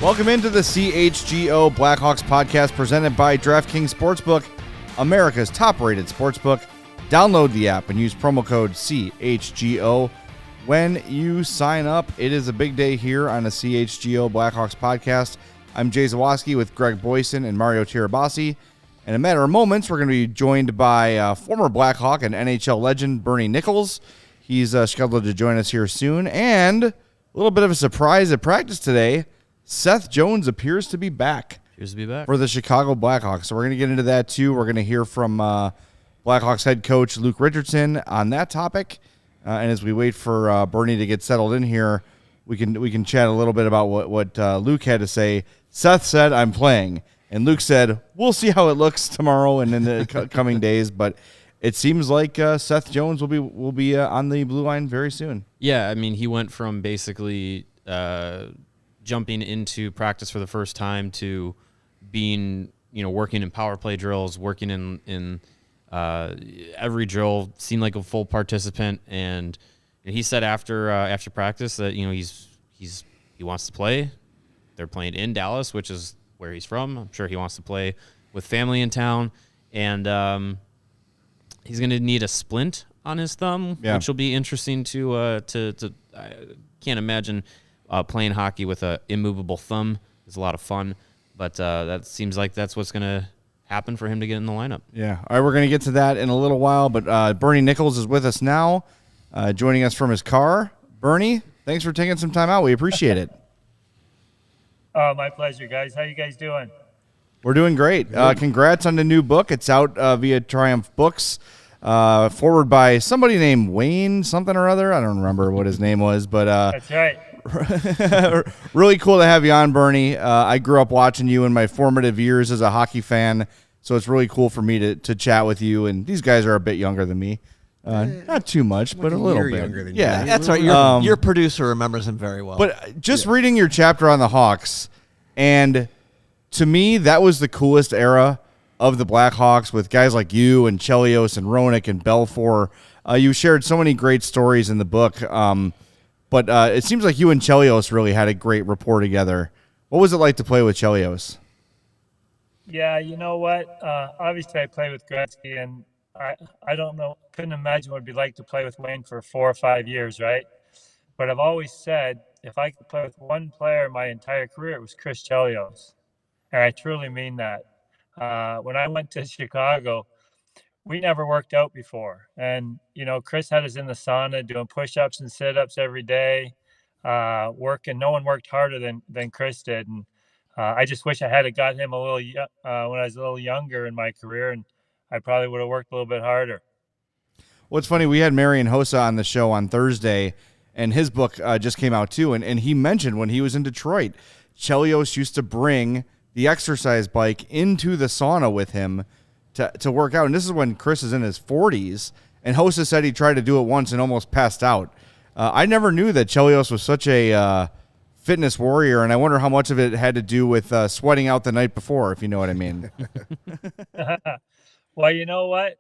Welcome into the CHGO Blackhawks Podcast presented by DraftKings Sportsbook, America's top-rated sportsbook. Download the app and use promo code CHGO when you sign up. It is a big day here on the CHGO Blackhawks Podcast. I'm Jay Zawaski with Greg Boysen and Mario Tirabassi. In a matter of moments, we're going to be joined by former Blackhawk and NHL legend Bernie Nicholls. He's scheduled to join us here soon. And a little bit of a surprise at practice today. Seth Jones appears to be back. For the Chicago Blackhawks. So we're going to get into that too. We're going to hear from Blackhawks head coach Luke Richardson on that topic. And as we wait for Bernie to get settled in here, we can chat a little bit about what Luke had to say. Seth said, "I'm playing." And Luke said, "We'll see how it looks tomorrow and in the coming days." But it seems like Seth Jones will be on the blue line very soon. Yeah, I mean, he went from basically jumping into practice for the first time to being, working in power play drills, working in every drill, seemed like a full participant. And he said after practice that he wants to play. They're playing in Dallas, which is where he's from. I'm sure he wants to play with family in town, and he's going to need a splint on his thumb, which will be interesting to I can't imagine. Playing hockey with an immovable thumb is a lot of fun, but that seems like that's what's going to happen for him to get in the lineup. Yeah. All right, we're going to get to that in a little while, but Bernie Nicholls is with us now, joining us from his car. Bernie, thanks for taking some time out. We appreciate it. My pleasure, guys. How you guys doing? We're doing great. Congrats on the new book. It's out via Triumph Books, forward by somebody named Wayne something or other. I don't remember what his name was, but that's right. Really cool to have you on, Bernie. I grew up watching you in my formative years as a hockey fan, so it's really cool for me to chat with you. And these guys are a bit younger than me. Not too much, but a little bit. Younger than you. That's right. Your producer remembers him very well. But just reading your chapter on the Hawks, and to me, that was the coolest era of the Blackhawks with guys like you and Chelios and Roenick and Belfour. You shared so many great stories in the book. But it seems like you and Chelios really had a great rapport together. What was it like to play with Chelios? Yeah, you know what? Obviously, I played with Gretzky, and I don't know, couldn't imagine what it'd be like to play with Wayne for 4 or 5 years, right? But I've always said, if I could play with one player my entire career, it was Chris Chelios. And I truly mean that. When I went to Chicago, we never worked out before. And, Chris had us in the sauna doing push-ups and sit-ups every day, working. No one worked harder than Chris did. And I just wish I had got him a little when I was a little younger in my career, and I probably would have worked a little bit harder. Well, it's funny. We had Marian Hossa on the show on Thursday, and his book just came out too. And he mentioned when he was in Detroit, Chelios used to bring the exercise bike into the sauna with him to work out. And this is when Chris is in his 40s. And Hossa said he tried to do it once and almost passed out. I never knew that Chelios was such a fitness warrior, and I wonder how much of it had to do with sweating out the night before, if you know what I mean. Well, you know what?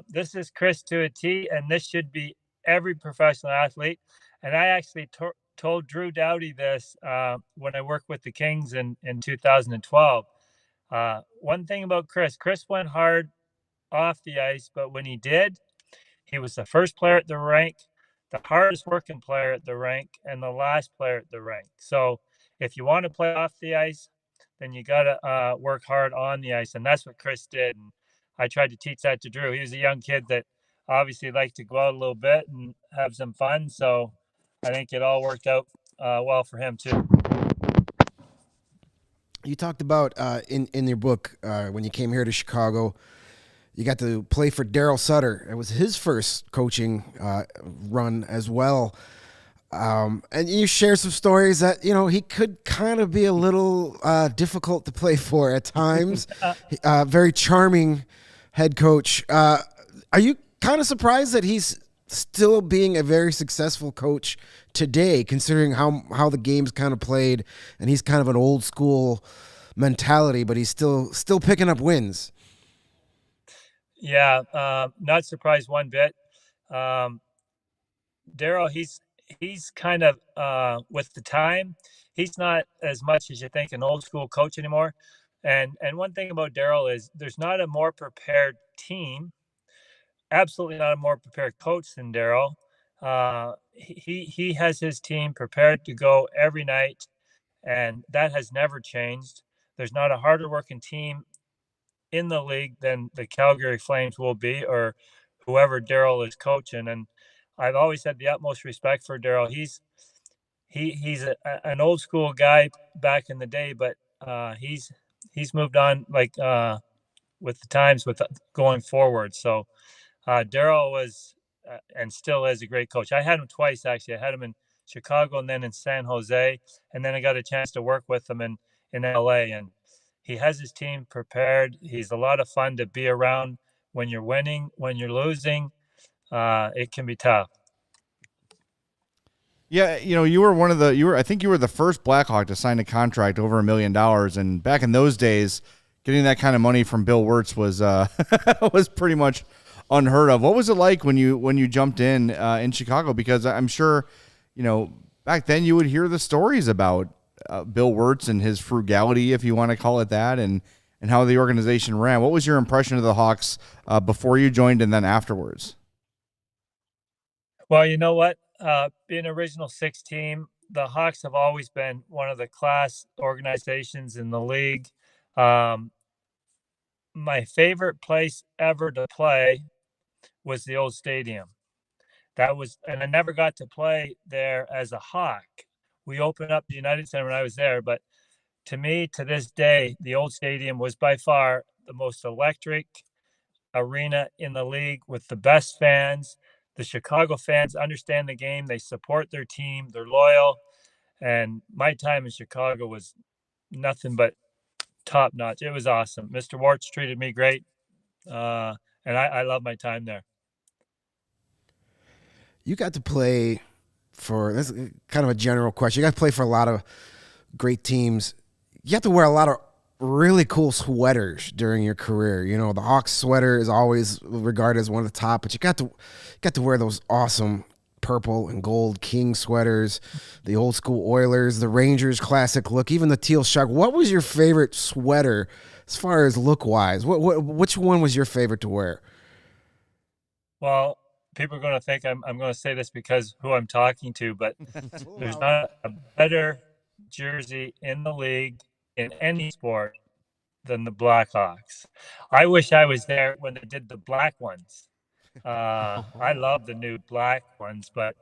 This is Chris to a T, and this should be every professional athlete. And I actually told Drew Doughty this when I worked with the Kings in 2012. One thing about Chris went hard off the ice, but when he did, he was the first player at the rink, the hardest working player at the rink, and the last player at the rink. So if you want to play off the ice, then you got to work hard on the ice. And that's what Chris did. And I tried to teach that to Drew. He was a young kid that obviously liked to go out a little bit and have some fun. So I think it all worked out well for him too. You talked about in your book when you came here to Chicago, You got to play for Darryl Sutter. It was his first coaching run as well. And you share some stories that, he could kind of be a little difficult to play for at times. Very charming head coach. Are you kind of surprised that he's still being a very successful coach today, considering how the game's kind of played, and he's kind of an old school mentality, but he's still picking up wins? Yeah, not surprised one bit. Darryl, he's kind of with the time, he's not as much as you think an old school coach anymore. And one thing about Darryl is there's not a more prepared team, absolutely not a more prepared coach than Darryl. He has his team prepared to go every night, and that has never changed. There's not a harder working team in the league than the Calgary Flames will be, or whoever Darryl is coaching. And I've always had the utmost respect for Darryl. He's an old school guy back in the day, but he's moved on with the times with going forward. So Darryl was and still is a great coach. I had him twice, actually. I had him in Chicago and then in San Jose, and then I got a chance to work with him in LA. And he has his team prepared. He's a lot of fun to be around when you're winning. When you're losing, it can be tough. Yeah, I think you were the first Blackhawk to sign a contract over $1 million, and back in those days, getting that kind of money from Bill Wirtz was was pretty much unheard of. What was it like when you jumped in Chicago? Because I'm sure, back then you would hear the stories about Bill Wirtz and his frugality, if you want to call it that, and how the organization ran. What was your impression of the Hawks before you joined and then afterwards? Well, you know what? Being original six team, the Hawks have always been one of the class organizations in the league. My favorite place ever to play was the old stadium. And I never got to play there as a Hawk. We opened up the United Center when I was there, but to me, to this day, the old stadium was by far the most electric arena in the league with the best fans. The Chicago fans understand the game. They support their team. They're loyal. And my time in Chicago was nothing but top notch. It was awesome. Mr. Wirtz treated me great. And I love my time there. You got to play for, this is kind of a general question. You got to play for a lot of great teams. You have to wear a lot of really cool sweaters during your career. The Hawks sweater is always regarded as one of the top, but you got to wear those awesome purple and gold King sweaters, the old school Oilers, the Rangers classic look, even the teal shark. What was your favorite sweater as far as look wise? Which one was your favorite to wear? Well, people are going to think I'm going to say this because who I'm talking to, but there's not a better jersey in the league in any sport than the Blackhawks. I wish I was there when they did the black ones. I love the new black ones, but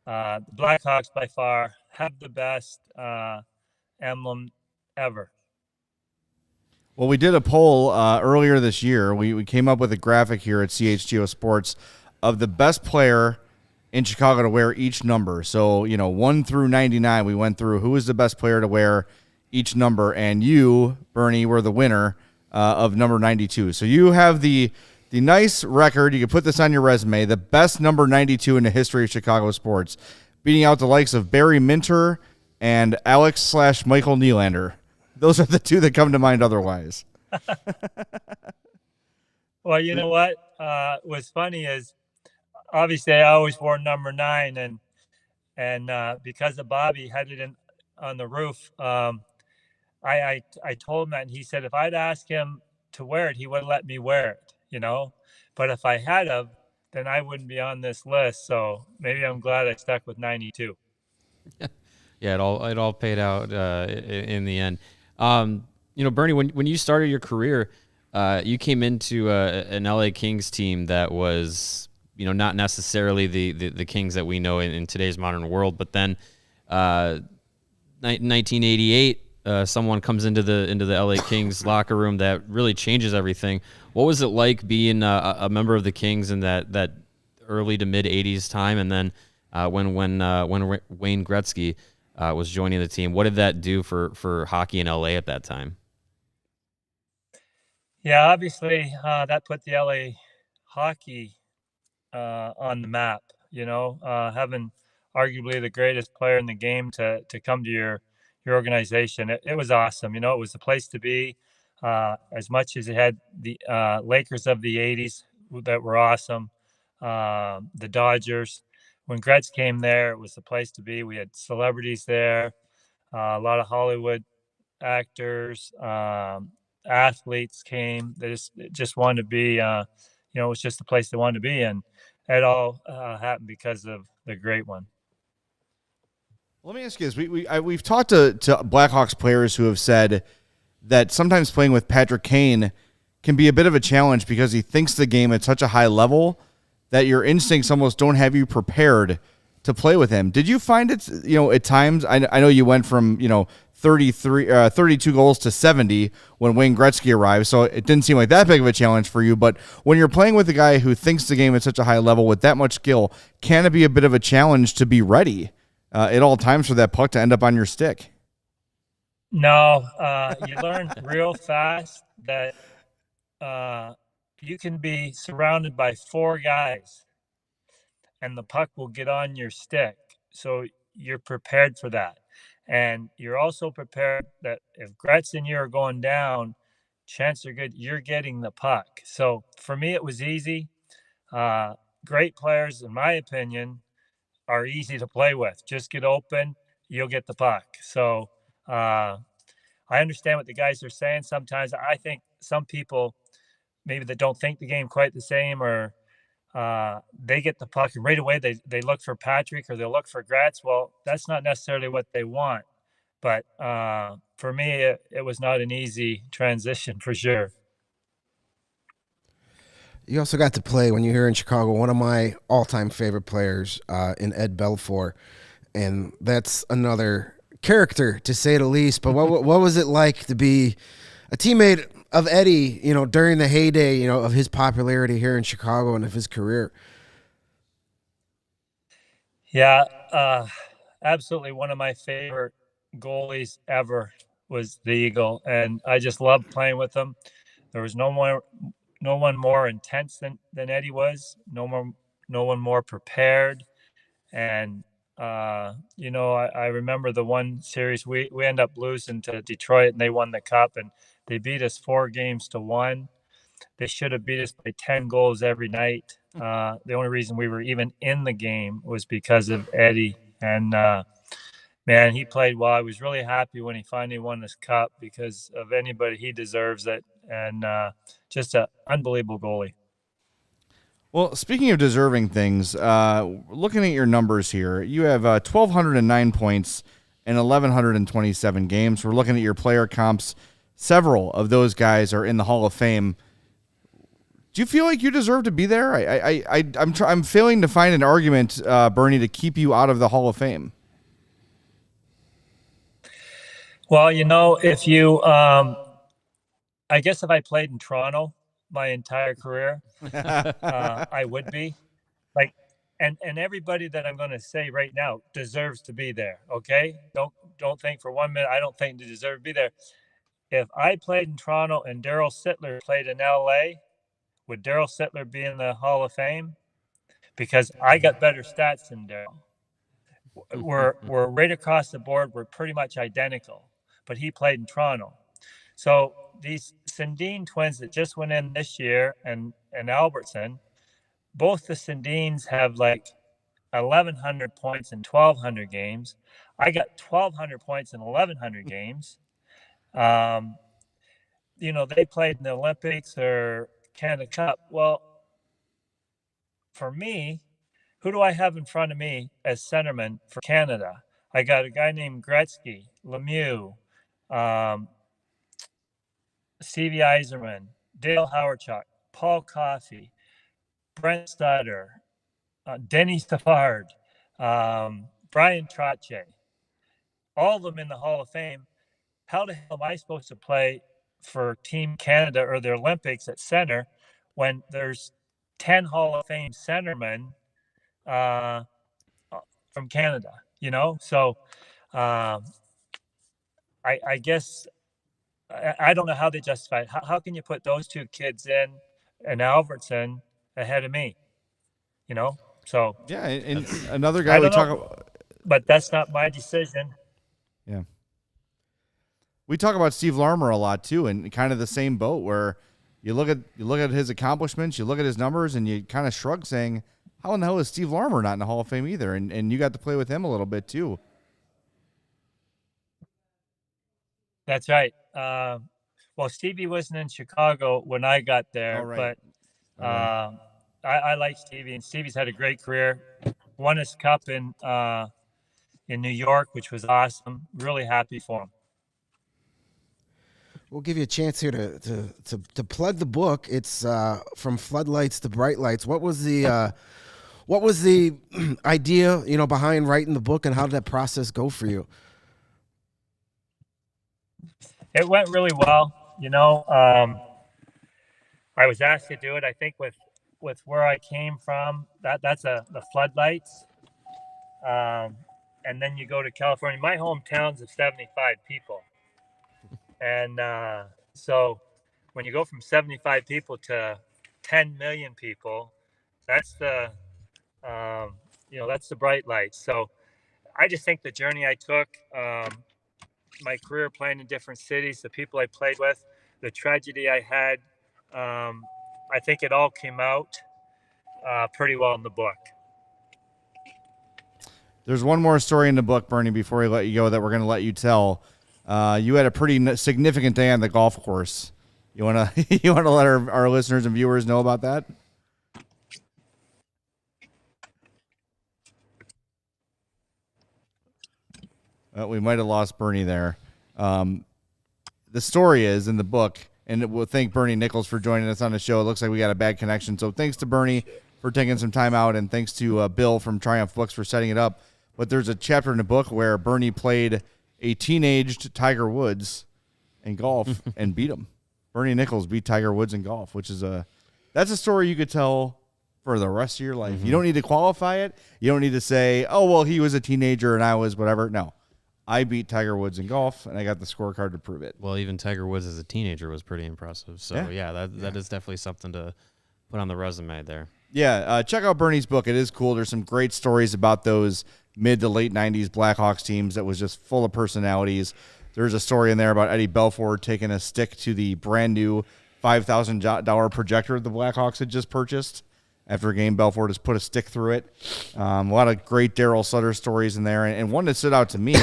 the Blackhawks by far have the best emblem ever. Well, we did a poll earlier this year. We came up with a graphic here at CHGO Sports of the best player in Chicago to wear each number. So, 1 through 99, we went through who is the best player to wear each number, and you, Bernie, were the winner of number 92. So you have the nice record. You can put this on your resume, the best number 92 in the history of Chicago sports, beating out the likes of Barry Minter and Alex/Michael Nylander. Those are the two that come to mind otherwise. Well, you know what? What's funny is obviously I always wore number 9, and because of Bobby had it in on the roof, I told him that, and he said if I'd asked him to wear it, he wouldn't let me wear it, But if I had of, then I wouldn't be on this list. So maybe I'm glad I stuck with 92. Yeah, it all paid out in the end. Bernie, when you started your career, you came into an LA Kings team that was, not necessarily the Kings that we know in today's modern world, but then 1988, someone comes into the LA Kings locker room that really changes everything. What was it like being a member of the Kings in that early to mid '80s time, and then when Wayne Gretzky was joining the team? What did that do for hockey in LA at that time? Yeah, obviously that put the LA hockey on the map. Having arguably the greatest player in the game to come to your organization, it was awesome. It was the place to be. As much as it had the Lakers of the '80s that were awesome, the Dodgers. When Gretz came there, it was the place to be. We had celebrities there, a lot of Hollywood actors, athletes came. They just wanted to be, it was just the place they wanted to be, and it all happened because of the great one. Let me ask you this: we've talked to Blackhawks players who have said that sometimes playing with Patrick Kane can be a bit of a challenge because he thinks the game at such a high level that your instincts almost don't have you prepared to play with him. Did you find it, at times? I know you went from 32 goals to 70 when Wayne Gretzky arrived, so it didn't seem like that big of a challenge for you. But when you're playing with a guy who thinks the game at such a high level with that much skill, can it be a bit of a challenge to be ready at all times for that puck to end up on your stick? No, you learn real fast that you can be surrounded by four guys and the puck will get on your stick. So you're prepared for that. And you're also prepared that if Gretz and you are going down, chances are good you're getting the puck. So for me, it was easy. Great players, in my opinion, are easy to play with. Just get open, you'll get the puck. So I understand what the guys are saying. Sometimes I think some people maybe that don't think the game quite the same, or they get the puck and right away they look for Patrick or they'll look for Gretz. Well, that's not necessarily what they want. But for me, it was not an easy transition for sure. You also got to play, when you're here in Chicago, one of my all-time favorite players in Ed Belfour, and that's another character, to say the least. But what was it like to be a teammate of Eddie, during the heyday, of his popularity here in Chicago and of his career? Yeah, absolutely. One of my favorite goalies ever was the Eagle, and I just loved playing with him. There was no one more intense than Eddie was. No one more prepared. And I remember the one series we ended up losing to Detroit, and they won the cup, and they beat us 4-1. They should have beat us by 10 goals every night. The only reason we were even in the game was because of Eddie. And man, he played well. I was really happy when he finally won this cup because of anybody. He deserves it. And just an unbelievable goalie. Well, speaking of deserving things, looking at your numbers here, you have 1,209 points in 1,127 games. We're looking at your player comps. Several of those guys are in the Hall of Fame. Do you feel like you deserve to be there? I'm failing to find an argument, Bernie, to keep you out of the Hall of Fame. Well, if you, I guess if I played in Toronto my entire career, I would be. Like, and everybody that I'm going to say right now deserves to be there. Okay, don't think for 1 minute I don't think they deserve to be there. If I played in Toronto and Darryl Sutter played in LA, would Darryl Sutter be in the Hall of Fame? Because I got better stats than Darryl. We're right across the board. We're pretty much identical, but he played in Toronto. So these Sundin twins that just went in this year and Albertson, both the Sundins have like 1,100 points in 1,200 games. I got 1,200 points in 1,100 games. They played in the Olympics or Canada Cup. Well, for me, who do I have in front of me as centerman for Canada? I got a guy named Gretzky, Lemieux, Stevie Yzerman, Dale Hawerchuk, Paul Coffey, Brent Stutter, Denny Savard, Brian Trottier, all of them in the Hall of Fame. how the hell am I supposed to play for Team Canada or the Olympics at center when there's 10 Hall of Fame centermen from Canada, So I guess I don't know how they justify it. How can you put those two kids in and Albertson ahead of me? So yeah, and another guy we talk about, but that's not my decision. Yeah, we talk about Steve Larmer a lot too, and kind of the same boat where you look at his accomplishments, you look at his numbers, and you kind of shrug, saying, "How in the hell is Steve Larmer not in the Hall of Fame either?" And you got to play with him a little bit too. That's right. Well, Stevie wasn't in Chicago when I got there, right. but I like Stevie, and Stevie's had a great career. Won his cup in New York, which was awesome. Really happy for him. We'll give you a chance here to plug the book. It's From Floodlights to Bright Lights. What was the idea, behind writing the book, and how did that process go for you? It went really well. I was asked to do it. I think with where I came from, that's the floodlights. And then you go to California. My hometown's of 75 people. And so when you go from 75 people to 10 million people, that's that's the bright lights. So I just think the journey I took, my career playing in different cities, the people I played with, the tragedy I had, I think it all came out pretty well in the book. There's one more story in the book, Bernie, before we let you go, that we're going to let you tell. You had a pretty significant day on the golf course. You want to let our listeners and viewers know about that? We might have lost Bernie there. The story is in the book, and we'll thank Bernie Nicholls for joining us on the show. It looks like we got a bad connection, so thanks to Bernie for taking some time out, and thanks to Bill from Triumph Books for setting it up. But there's a chapter in the book where Bernie played a teenaged Tiger Woods in golf and beat him. Bernie Nicholls beat Tiger Woods in golf, which is that's a story you could tell for the rest of your life. You don't need to qualify it. You don't need to say, oh, well, he was a teenager and I was whatever. No, I beat Tiger Woods in golf, and I got the scorecard to prove it. Well, even Tiger Woods as a teenager was pretty impressive. So, that is definitely something to put on the resume there. Yeah, check out Bernie's book. It is cool. There's some great stories about those mid to late 90s Blackhawks teams that was just full of personalities. There's a story in there about Eddie Belfour taking a stick to the brand new $5,000 projector the Blackhawks had just purchased. After a game, Belfour just put a stick through it. A lot of great Darryl Sutter stories in there. And one that stood out to me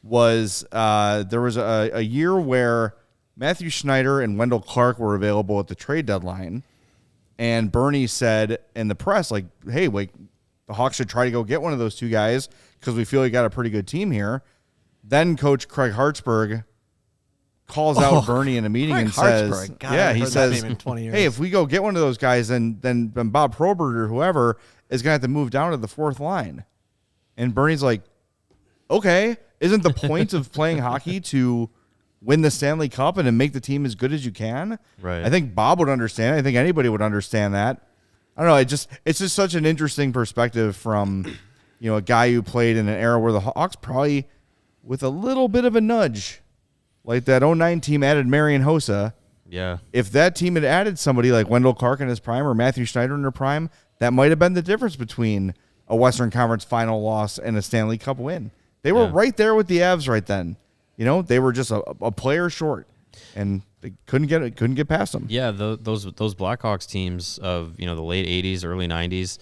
was there was a year where Matthew Schneider and Wendell Clark were available at the trade deadline. And Bernie said in the press, like, hey, wait, the Hawks should try to go get one of those two guys because we feel we got a pretty good team here. Then Coach Craig Hartsburg calls out Bernie in a meeting and says, he says, hey, if we go get one of those guys, then Bob Probert or whoever is going to have to move down to the fourth line. And Bernie's like, okay, isn't the point of playing hockey to win the Stanley Cup and to make the team as good as you can? Right. I think Bob would understand. I think anybody would understand that. I don't know. It's just such an interesting perspective from, a guy who played in an era where the Hawks probably, with a little bit of a nudge, like that 2009 team added Marian Hossa. Yeah. If that team had added somebody like Wendell Clark in his prime or Matthew Schneider in their prime, that might have been the difference between a Western Conference final loss and a Stanley Cup win. They were right there with the Avs right then. They were just a player short, and they couldn't get past them. Yeah, those Blackhawks teams of the late 80s, early 90s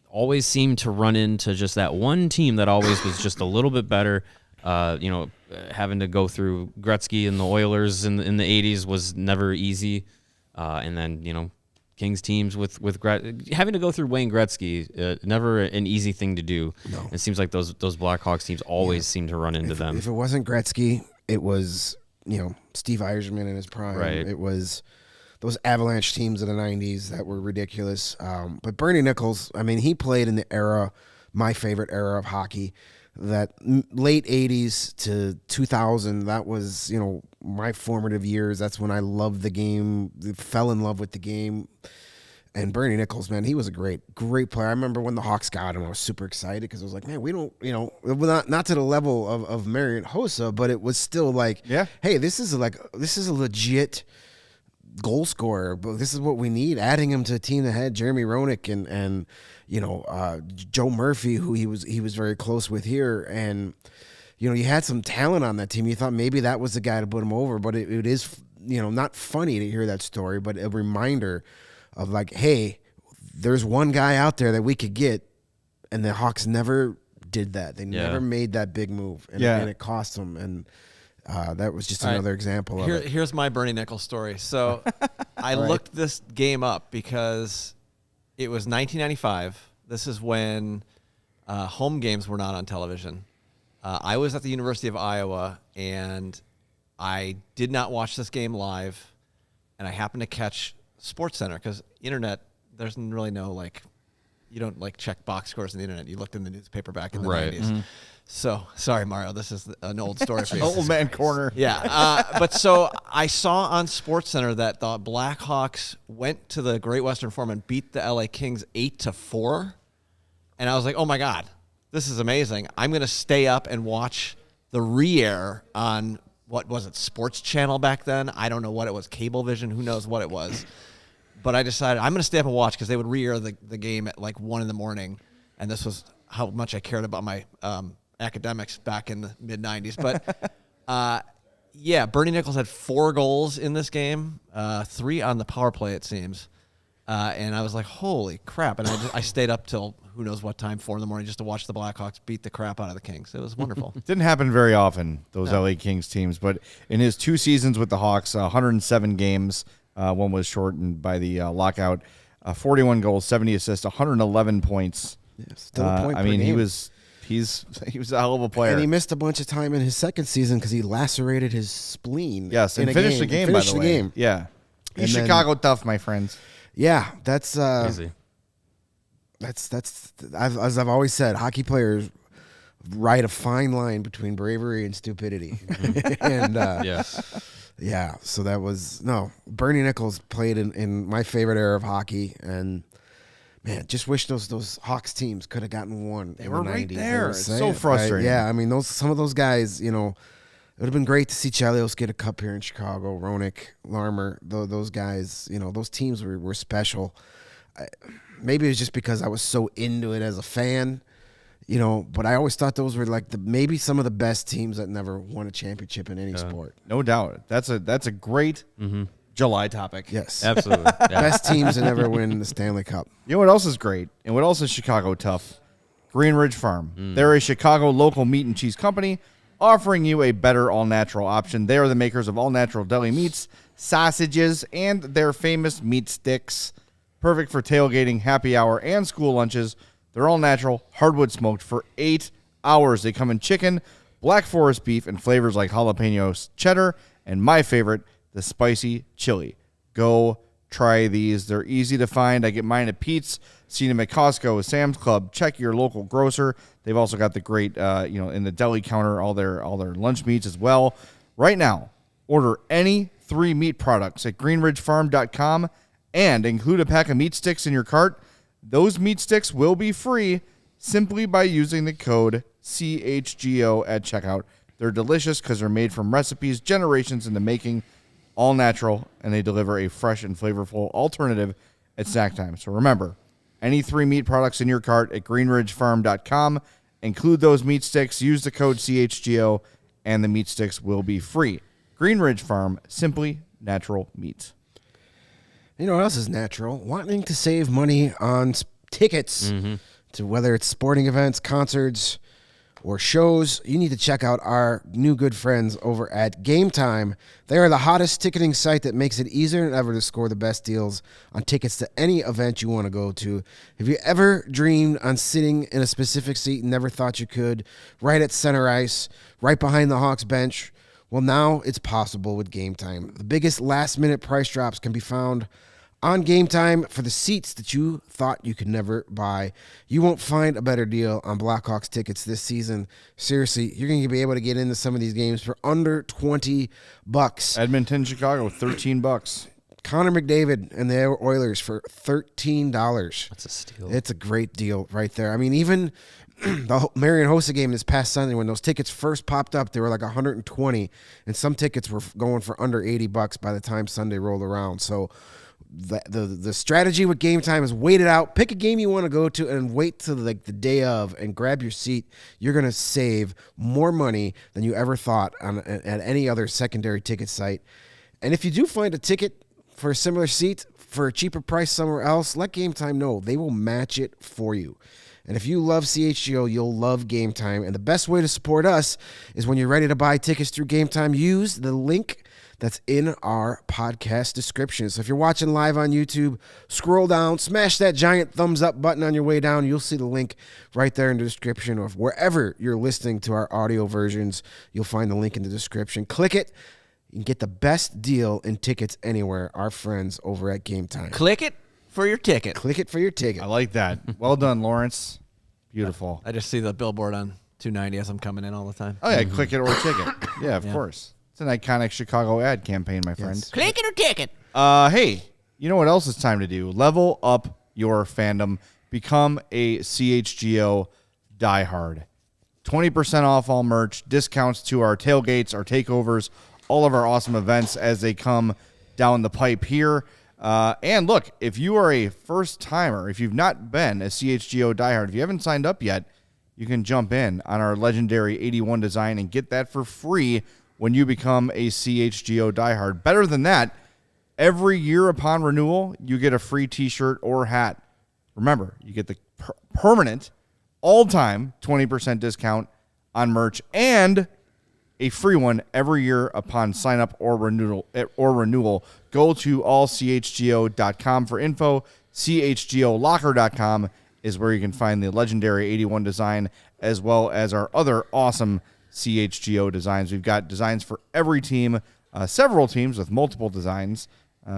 always seemed to run into just that one team that always was just a little bit better. Having to go through Gretzky and the Oilers in the 80s was never easy, and then Kings teams with having to go through Wayne Gretzky, never an easy thing to do. No. It seems like those Blackhawks teams always seem to run into them. If it wasn't Gretzky, it was Steve Yzerman in his prime. Right. It was those Avalanche teams of the 90s that were ridiculous. But Bernie Nicholls, he played in the era, my favorite era of hockey. that late 80s to 2000, that was, my formative years. That's when I loved the game, fell in love with the game. And Bernie Nicholls, man, he was a great player. I remember when the Hawks got him, I was super excited because I was like, man, we don't, not to the level of Marian Hossa, but it was still like, hey, this is a legit goal scorer. But this is what we need. Adding him to a team that had Jeremy Roenick and Joe Murphy, who he was very close with here, and you had some talent on that team. You thought maybe that was the guy to put him over, but it is not funny to hear that story, but a reminder of like, hey, there's one guy out there that we could get, and the Hawks never did that. They never made that big move, and it cost them. And that was just another example of it. Here's my Bernie Nicholls story. So I looked this game up because it was 1995. This is when home games were not on television. I was at the University of Iowa, and I did not watch this game live, and I happened to catch SportsCenter because internet, there's really no you don't check box scores on the internet. You looked in the newspaper back in the 90s. Mm-hmm. So sorry, Mario, this is an old story for you. Old man corner. Yeah, but so I saw on SportsCenter that the Blackhawks went to the Great Western Forum and beat the LA Kings 8-4, and I was like, oh my God, this is amazing. I'm gonna stay up and watch the re-air on what was it, Sports Channel back then? I don't know what it was, Cablevision, who knows what it was. But I decided I'm going to stay up and watch because they would re-air the game at 1 a.m. And this was how much I cared about my academics back in the mid-'90s. But, Bernie Nicholls had 4 goals in this game, 3 on the power play, it seems. And I was like, holy crap. And I stayed up till who knows what time, 4 a.m, just to watch the Blackhawks beat the crap out of the Kings. It was wonderful. Didn't happen very often, those LA Kings teams. But in his 2 seasons with the Hawks, 107 games, one was shortened by the lockout, 41 goals, 70 assists, 111 points. Yeah, still a point per game. he was a hell of a player. And he missed a bunch of time in his second season because he lacerated his spleen. Yes, and finished the game, by the way. Yeah. He's Chicago tough, my friends. Yeah, that's easy. As I've always said, hockey players ride a fine line between bravery and stupidity. And so that was Bernie Nicholls played in my favorite era of hockey, and man, just wish those Hawks teams could have gotten one. They were right 90s. there. It's so frustrating. Yeah, I mean some of those guys, it would have been great to see Chelios get a cup here in Chicago. Roenick, Larmer, those guys, those teams were special. Maybe it was just because I was so into it as a fan, but I always thought those were maybe some of the best teams that never won a championship in any sport. No doubt. That's a great July topic. Yes. Absolutely. Yeah. Best teams to never win the Stanley Cup. You know what else is great and what else is Chicago tough? Green Ridge Farm. They're a Chicago local meat and cheese company offering you a better all-natural option. They are the makers of all-natural deli meats, sausages, and their famous meat sticks. Perfect for tailgating, happy hour, and school lunches. They're all natural, hardwood smoked for 8 hours. They come in chicken, black forest beef, and flavors like jalapeno cheddar, and my favorite, the spicy chili. Go try these. They're easy to find. I get mine at Pete's, seen them at Costco, Sam's Club. Check your local grocer. They've also got the great, in the deli counter, all their lunch meats as well. Right now, order any 3 meat products at greenridgefarm.com and include a pack of meat sticks in your cart. Those meat sticks will be free simply by using the code CHGO at checkout. They're delicious because they're made from recipes generations in the making, all natural, and they deliver a fresh and flavorful alternative at snack time. So remember, any 3 meat products in your cart at greenridgefarm.com, include those meat sticks, use the code CHGO, and the meat sticks will be free. Green Ridge Farm, simply natural meat. You know what else is natural? Wanting to save money on tickets to whether it's sporting events, concerts, or shows, you need to check out our new good friends over at Game Time. They are the hottest ticketing site that makes it easier than ever to score the best deals on tickets to any event you want to go to. Have you ever dreamed on sitting in a specific seat and never thought you could, right at center ice, right behind the Hawks bench? Well, now it's possible with Game Time. The biggest last-minute price drops can be found on Game Time for the seats that you thought you could never buy. You won't find a better deal on Blackhawks tickets this season. Seriously, you're going to be able to get into some of these games for under $20. Edmonton, Chicago, $13. Connor McDavid and the Oilers for $13. That's a steal. It's a great deal right there. I mean, even the Marion Hossa game this past Sunday, when those tickets first popped up, they were like $120, and some tickets were going for under $80 by the time Sunday rolled around. So the strategy with Game Time is wait it out, pick a game you want to go to, and wait till like the day of and grab your seat. You're gonna save more money than you ever thought at any other secondary ticket site. And if you do find a ticket for a similar seat for a cheaper price somewhere else, let Game Time know. They will match it for you. And if you love CHGO, you'll love Game Time. And the best way to support us is when you're ready to buy tickets through Game Time, use the link that's in our podcast description. So if you're watching live on YouTube, scroll down, smash that giant thumbs up button on your way down. You'll see the link right there in the description, or wherever you're listening to our audio versions, you'll find the link in the description. Click it. You can get the best deal in tickets anywhere. Our friends over at Game Time. Click it for your ticket. Click it for your ticket. I like that. Well done, Lawrence. Beautiful. I just see the billboard on 290 as I'm coming in all the time. Oh, yeah, click it or ticket. Yeah, of course. It's an iconic Chicago ad campaign, my friend. Click it or ticket. Hey, you know what else it's time to do? Level up your fandom. Become a CHGO diehard. 20% off all merch, discounts to our tailgates, our takeovers, all of our awesome events as they come down the pipe here. And look, if you are a first-timer, if you've not been a CHGO diehard, if you haven't signed up yet, you can jump in on our legendary 81 design and get that for free when you become a CHGO diehard. Better than that, every year upon renewal, you get a free T-shirt or hat. Remember, you get the permanent, all-time 20% discount on merch and a free one every year upon sign-up or renewal. Go to allchgo.com for info. CHGOlocker.com is where you can find the legendary 81 design as well as our other awesome CHGO designs. We've got designs for every team, several teams with multiple designs.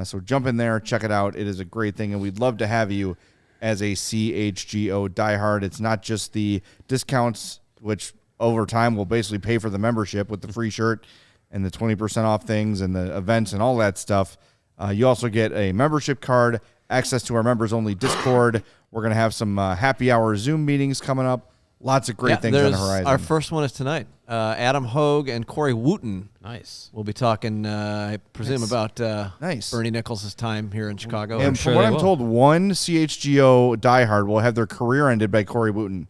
So jump in there, check it out. It is a great thing, and we'd love to have you as a CHGO diehard. It's not just the discounts, which over time will basically pay for the membership with the free shirt and the 20% off things and the events and all that stuff. You also get a membership card, access to our members-only Discord. We're going to have some happy hour Zoom meetings coming up. Lots of great things on the horizon. Our first one is tonight. Adam Hogue and Corey Wooten. Nice. We'll be talking, I presume, about Nice. Bernie Nichols' time here in Chicago. And from what I'm told, one CHGO diehard will have their career ended by Corey Wooten.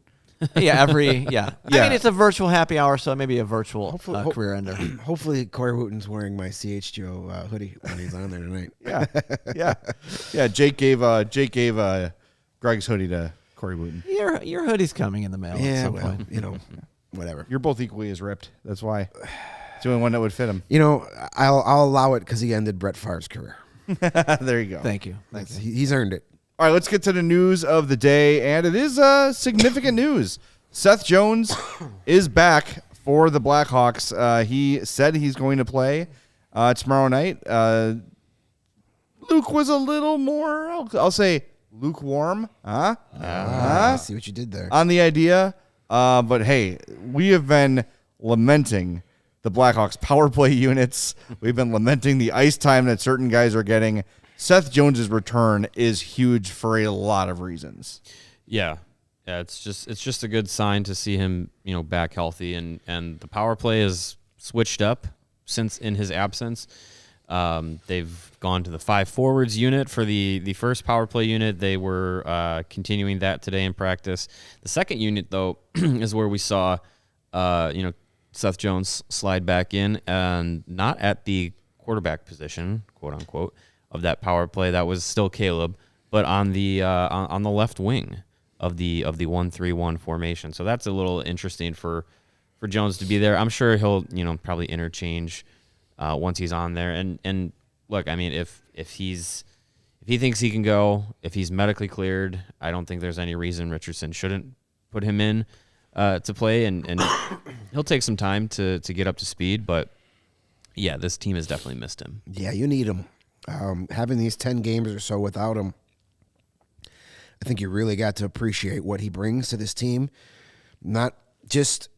I mean, it's a virtual happy hour, so maybe a virtual career ender. Hopefully, Corey Wooten's wearing my CHGO hoodie when he's on there tonight. Yeah. Jake gave Greg's hoodie to Corey Wooten. Your hoodie's coming in the mail at some point. Whatever. You're both equally as ripped. That's why. It's the only one that would fit him. I'll allow it because he ended Brett Favre's career. There you go. Thank you. He's earned it. All right, let's get to the news of the day, and it is significant news. Seth Jones is back for the Blackhawks. He said he's going to play tomorrow night. Luke was a little more, I'll say, lukewarm. I see what you did there. On the idea. But, hey, we have been lamenting the Blackhawks power play units. We've been lamenting the ice time that certain guys are getting. Seth Jones's return is huge for a lot of reasons. Yeah, it's just a good sign to see him, back healthy, and the power play is switched up since in his absence. They've gone to the 5 forwards unit for the first power play unit. They were continuing that today in practice. The second unit, though, is where we saw, Seth Jones slide back in, and not at the quarterback position, quote unquote, of that power play. That was still Caleb, but on the left wing of the 1-3-1 formation. So that's a little interesting for Jones to be there. I'm sure he'll probably interchange once he's on there. And look, I mean, if he thinks he can go, if he's medically cleared, I don't think there's any reason Richardson shouldn't put him in to play, and he'll take some time to get up to speed. But yeah, this team has definitely missed him. Yeah, you need him. Having these 10 games or so without him, I think you really got to appreciate what he brings to this team. Not just,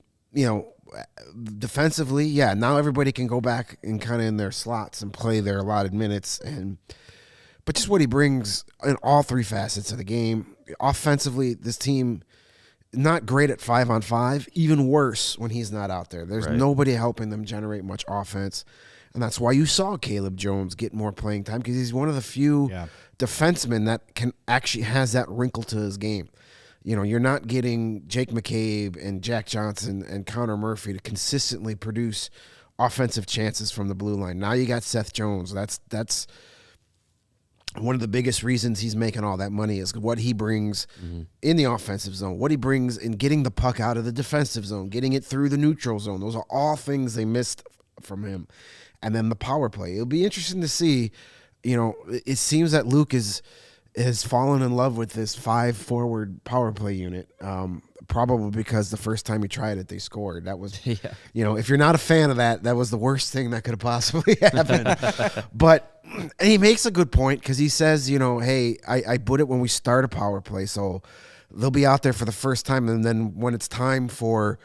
defensively, yeah, now everybody can go back and kind of in their slots and play their allotted minutes, but just what he brings in all three facets of the game. Offensively, this team not great at 5-on-5, even worse when he's not out there. There's nobody helping them generate much offense, and that's why you saw Caleb Jones get more playing time, because he's one of the few defensemen that can actually has that wrinkle to his game. You're not getting Jake McCabe and Jack Johnson and Connor Murphy to consistently produce offensive chances from the blue line. Now you got Seth Jones. That's one of the biggest reasons he's making all that money is what he brings in the offensive zone, what he brings in getting the puck out of the defensive zone, getting it through the neutral zone. Those are all things they missed from him. And then the power play. It'll be interesting to see. It seems that Luke has fallen in love with this 5-forward power play unit, probably because the first time he tried it, they scored. That was, if you're not a fan of that, that was the worst thing that could have possibly happened. But he makes a good point because he says, hey, I put it when we start a power play, so they'll be out there for the first time, and then when it's time for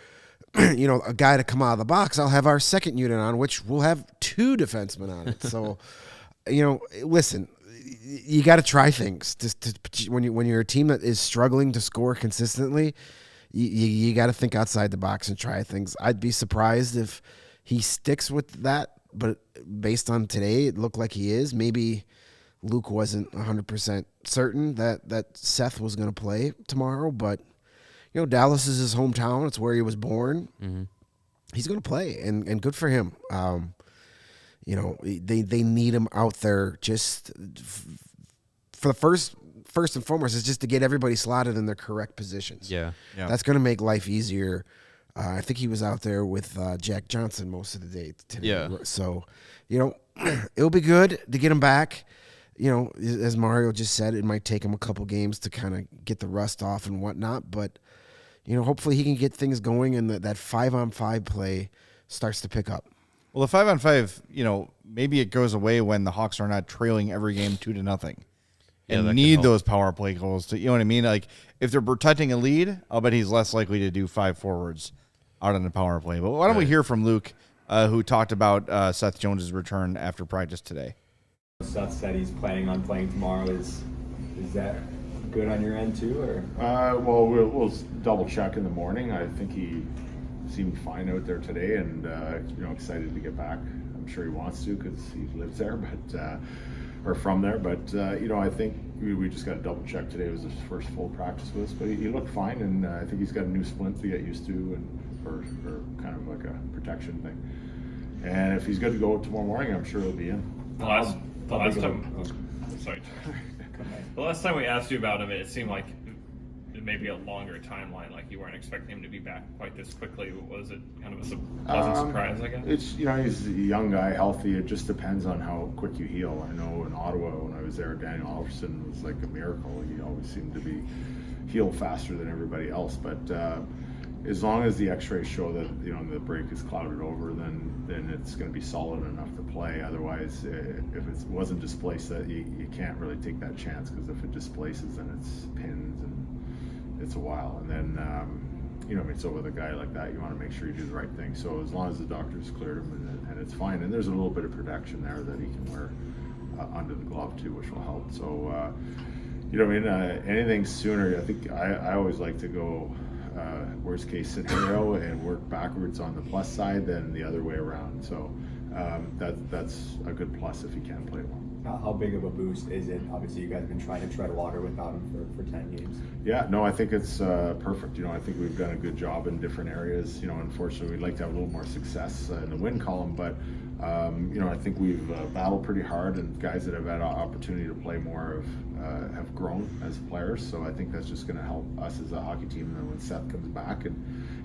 a guy to come out of the box, I'll have our second unit on, which will have 2 defensemen on it. So, listen, you got to try things. When you're a team that is struggling to score consistently, you got to think outside the box and try things. I'd be surprised if he sticks with that, but based on today, it looked like he is. Maybe Luke wasn't 100% certain that Seth was going to play tomorrow, but Dallas is his hometown. It's where he was born. Mm-hmm. He's going to play, and good for him. They need him out there just for the first and foremost is just to get everybody slotted in their correct positions. Yeah. That's going to make life easier. I think he was out there with Jack Johnson most of the day today. Yeah. So, it'll be good to get him back. As Mario just said, it might take him a couple games to kind of get the rust off and whatnot, but hopefully he can get things going and that 5-on-5 play starts to pick up. Well, the 5-on-5, maybe it goes away when the Hawks are not trailing every game 2-0, and need those power play goals to, what I mean? Like if they're protecting a lead, I'll bet he's less likely to do 5 forwards out on the power play. But why don't we hear from Luke, who talked about Seth Jones' return after practice today? Seth said he's planning on playing tomorrow. Is that good on your end too, or? Well, we'll double check in the morning. I think he seemed fine out there today, and excited to get back. I'm sure he wants to because he lives there, or from there. But I think we just got to double check today. It was his first full practice with us, but he looked fine, and I think he's got a new splint to get used to, and or kind of like a protection thing. And if he's good to go tomorrow morning, I'm sure he'll be in. The last time we asked you about him, it seemed like it may be a longer timeline. Like you weren't expecting him to be back quite this quickly. Was it kind of a pleasant surprise, I guess? It's he's a young guy, healthy. It just depends on how quick you heal. I know in Ottawa when I was there, Daniel Alfredsson was like a miracle. He always seemed to be healed faster than everybody else. But as long as the X-rays show that the break is clouded over, then it's going to be solid enough to play. Otherwise, if it wasn't displaced, that you can't really take that chance, because if it displaces, then it's pins and it's a while. And then so with a guy like that, you want to make sure you do the right thing. So as long as the doctors cleared him and it's fine, and there's a little bit of protection there that he can wear under the glove too, which will help. So anything sooner. I think I always like to go worst case scenario and work backwards on the plus side than the other way around. So that's a good plus if you can play well. How big of a boost is it? Obviously, you guys have been trying to tread water without him for 10 games. Yeah, no, I think it's perfect. I think we've done a good job in different areas. Unfortunately, we'd like to have a little more success in the win column, but I think we've battled pretty hard, and guys that have had an opportunity to play more have grown as players. So I think that's just going to help us as a hockey team. And then when Seth comes back, and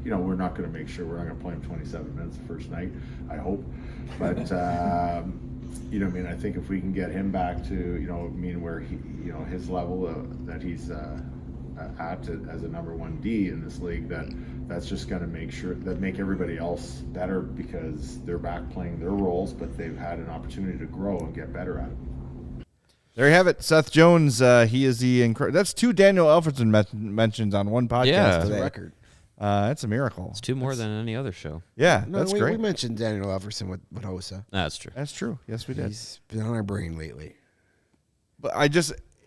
we're not going to we're not going to play him 27 minutes the first night, I hope, but I think if we can get him back to where he his level that he's at as a number 1D in this league, that's just going to make everybody else better, because they're back playing their roles, but they've had an opportunity to grow and get better at it. There you have it. Seth Jones, he is the that's 2 Daniel Alfredson mentions on one podcast Yeah. today. That's a record. That's a miracle. It's 2 more than any other show. Yeah, No, that's we great. mentioned Daniel Everson with Hossa. That's true. That's true. Yes, we did. He's been on our brain lately. But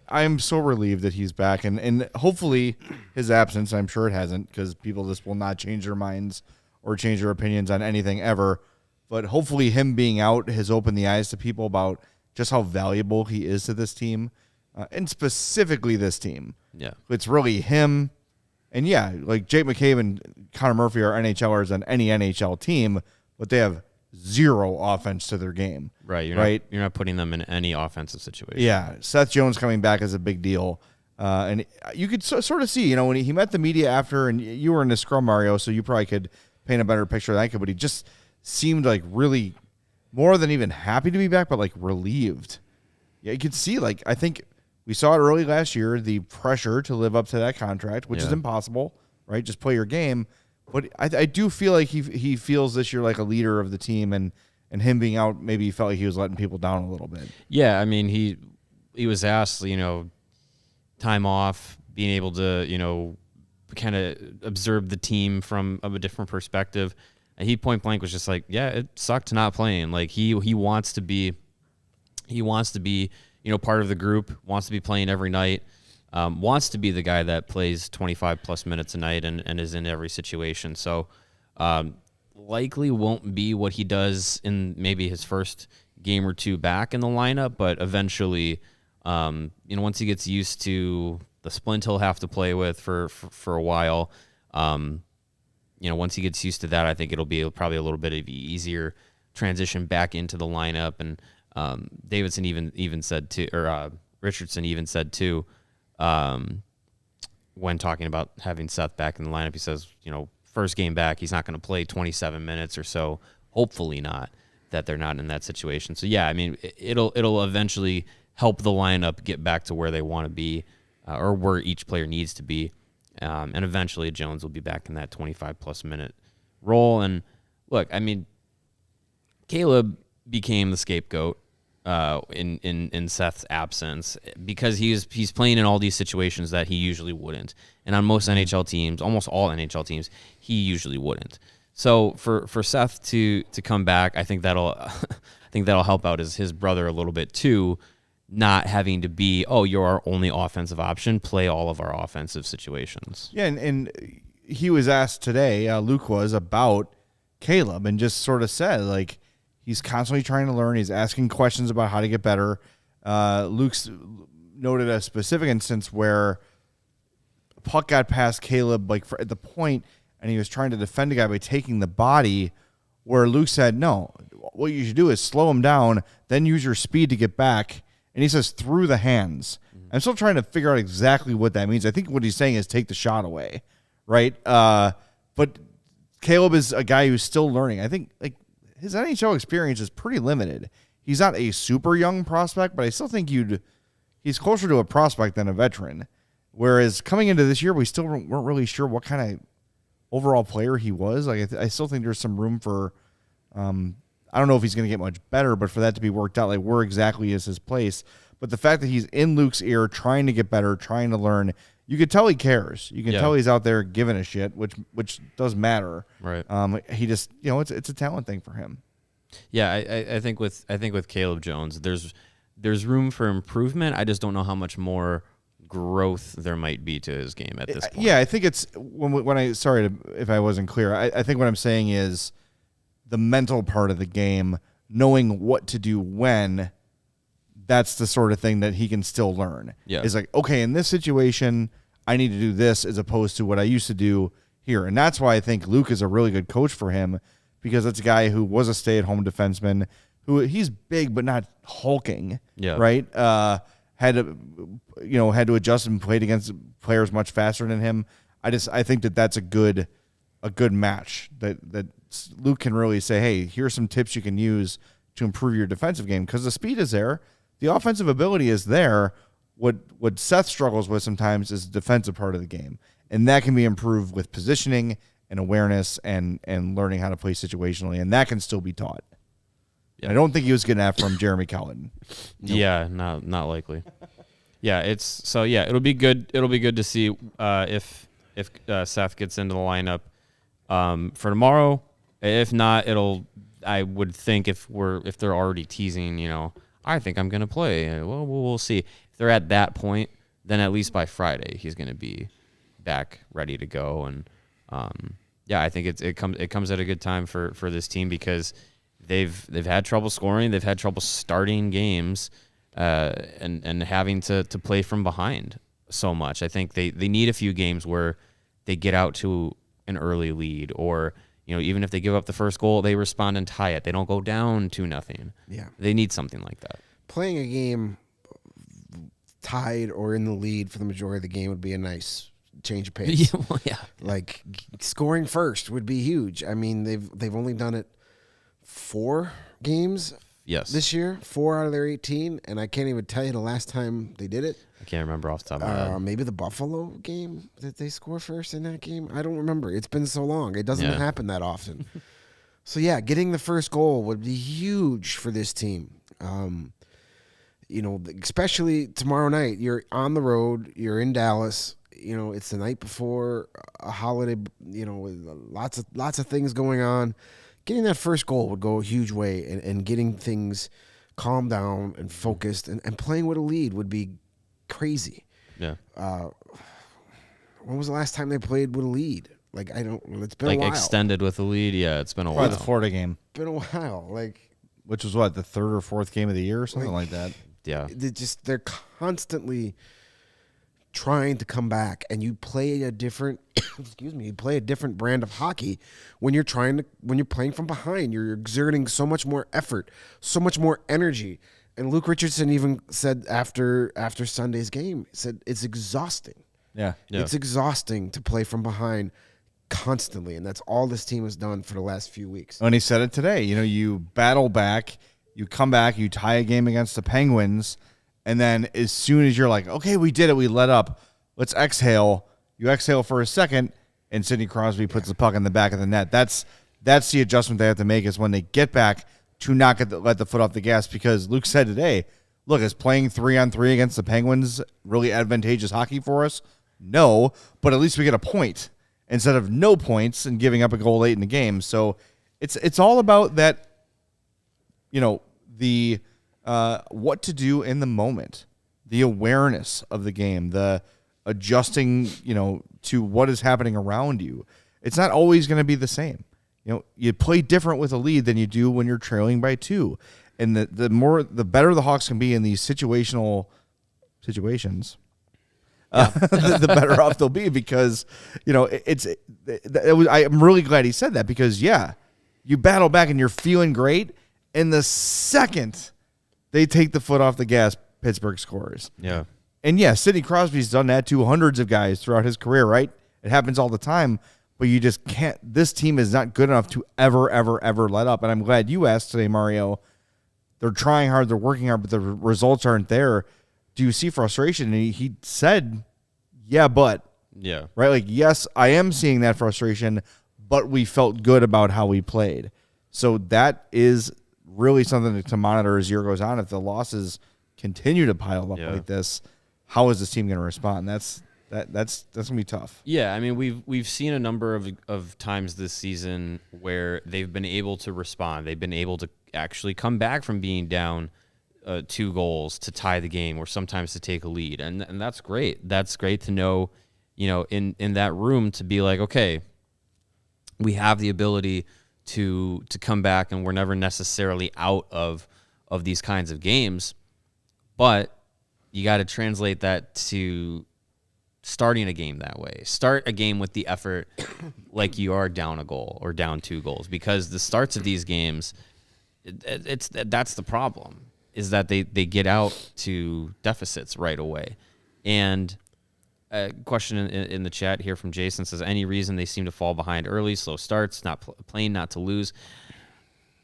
I'm so relieved that he's back, and hopefully his absence, I'm sure it hasn't, because people just will not change their minds or change their opinions on anything ever. But hopefully him being out has opened the eyes to people about just how valuable he is to this team, and specifically this team. Yeah. It's really him. And yeah, like Jake McCabe and Connor Murphy are NHLers on any NHL team, but they have 0 offense to their game. Right. You're not putting them in any offensive situation. Yeah. Seth Jones coming back is a big deal. And you could sort of see, when he met the media after, and you were in the scrum, Mario, so you probably could paint a better picture than I could, but he just seemed like really more than even happy to be back, but like relieved. Yeah, you could see, like, I think we saw it early last year, the pressure to live up to that contract, which is impossible, right? Just play your game. But I do feel like he feels this year like a leader of the team, and him being out, maybe he felt like he was letting people down a little bit. Yeah, I mean, he was asked, time off, being able to, kind of observe the team from a different perspective. And he point blank was just like, yeah, it sucked not playing. Like he wants to be part of the group, wants to be playing every night, wants to be the guy that plays 25 plus minutes a night and is in every situation. So likely won't be what he does in maybe his first game or 2 back in the lineup, but eventually, once he gets used to the splint he'll have to play with for a while, once he gets used to that, I think it'll be probably a little bit of easier transition back into the lineup. And Davidson even said too, or Richardson even said too, when talking about having Seth back in the lineup, he says, first game back, he's not going to play 27 minutes or so. Hopefully not, that they're not in that situation. So yeah, I mean, it'll eventually help the lineup get back to where they want to be, or where each player needs to be. And eventually Jones will be back in that 25-plus minute role. And look, I mean, Caleb became the scapegoat in Seth's absence because he's playing in all these situations that he usually wouldn't. And on most NHL teams, almost all NHL teams, he usually wouldn't. So for Seth to come back, I think that'll help out his brother a little bit too, not having to be, you're our only offensive option, play all of our offensive situations. Yeah, and he was asked today, Luke was, about Caleb, and just sort of said, like, he's constantly trying to learn. He's asking questions about how to get better. Luke's noted a specific instance where a puck got past Caleb, like, at the point, and he was trying to defend a guy by taking the body, where Luke said, no, what you should do is slow him down, then use your speed to get back. And he says through the hands. I'm still trying to figure out exactly what that means. I think what he's saying is take the shot away, right? But Caleb is a guy who's still learning. I think like his NHL experience is pretty limited. He's not a super young prospect, but I still think he's closer to a prospect than a veteran. Whereas coming into this year, we still weren't really sure what kind of overall player he was. Like I still think there's some room for. I don't know if he's going to get much better, but for that to be worked out, like where exactly is his place? But the fact that he's in Luke's ear, trying to get better, trying to learn, you can tell he cares. You can tell he's out there giving a shit, which does matter. Right. He just, it's a talent thing for him. Yeah, I think with Caleb Jones, there's room for improvement. I just don't know how much more growth there might be to his game at this point. Yeah, I think it's sorry if I wasn't clear. I think what I'm saying is the mental part of the game, knowing what to do when, that's the sort of thing that he can still learn. Yeah. It's like, okay, in this situation, I need to do this as opposed to what I used to do here. And that's why I think Luke is a really good coach for him, because it's a guy who was a stay-at-home defenseman, who he's big but not hulking, right? Had to adjust and played against players much faster than him. I think that's a good match that Luke can really say, hey, here's some tips you can use to improve your defensive game, because the speed is there. The offensive ability is there. What Seth struggles with sometimes is the defensive part of the game, and that can be improved with positioning and awareness and learning how to play situationally, and that can still be taught. I don't think he was getting that from Jeremy Colliton. Yeah, not likely. Yeah, it'll be good. It'll be good to see if Seth gets into the lineup for tomorrow. If not, I would think if they're already teasing, I think I'm going to play. Well, we'll see. If they're at that point, then at least by Friday he's going to be back ready to go. And I think it comes at a good time for this team because they've had trouble scoring, they've had trouble starting games, and having to play from behind so much. I think they need a few games where they get out to an early lead, or even if they give up the first goal, they respond and tie it. They don't go down 2-0. Yeah, they need something like that. Playing a game tied or in the lead for the majority of the game would be a nice change of pace. Like scoring first would be huge. I mean, they've only done it 4 games. Yes. This year, 4 out of their 18, and I can't even tell you the last time they did it. I can't remember off the top of my head. Maybe the Buffalo game that they score first in that game. I don't remember. It's been so long. It doesn't happen that often. So yeah, getting the first goal would be huge for this team. Especially tomorrow night. You're on the road. You're in Dallas. It's the night before a holiday. With lots of things going on. Getting that first goal would go a huge way, and getting things calmed down and focused and playing with a lead would be crazy. Yeah. When was the last time they played with a lead? It's been a while. Extended with a lead. Yeah, it's been a while. Probably the Florida game. Been a while. Which was what, the 3rd or 4th game of the year or something like that. Yeah. They're constantly trying to come back, and you play a different you play a different brand of hockey when you're playing from behind. You're exerting so much more effort, so much more energy. And Luke Richardson even said after Sunday's game, said it's exhausting. Yeah. It's exhausting to play from behind constantly, and that's all this team has done for the last few weeks. And he said it today. You battle back, you come back, you tie a game against the Penguins, and then as soon as you're like, okay, we did it, we let up, let's exhale. You exhale for a second, and Sidney Crosby puts the puck in the back of the net. That's the adjustment they have to make, is when they get back to not let the foot off the gas, because Luke said today, look, is playing 3-on-3 against the Penguins really advantageous hockey for us? No, but at least we get a point instead of no points and giving up a goal late in the game. So it's all about that, the what to do in the moment, the awareness of the game, the adjusting, to what is happening around you. It's not always going to be the same. You play different with a lead than you do when you're trailing by 2. And the better the Hawks can be in these situations, the better off they'll be, because, I'm really glad he said that, because, you battle back and you're feeling great, and the second they take the foot off the gas, Pittsburgh scores. Yeah. And Sidney Crosby's done that to hundreds of guys throughout his career, right? It happens all the time, but you just can't. This team is not good enough to ever, ever, ever let up. And I'm glad you asked today, Mario. They're trying hard, they're working hard, but the results aren't there. Do you see frustration? And he said, but. Yeah. Right? Yes, I am seeing that frustration, but we felt good about how we played. So that is really something to monitor as the year goes on. If the losses continue to pile up like this, how is this team going to respond? That's going to be tough. Yeah, I mean, we've seen a number of times this season where they've been able to respond. They've been able to actually come back from being down 2 goals to tie the game, or sometimes to take a lead, and that's great. That's great to know, in that room, to be like, okay, we have the ability to come back, and we're never necessarily out of these kinds of games, but you got to translate that to starting a game that way. Start a game with the effort like you are down a goal or down 2 goals, because the starts of these games, that's the problem, is that they get out to deficits right away. And a question in the chat here from Jason says, any reason they seem to fall behind early, slow starts, not playing not to lose?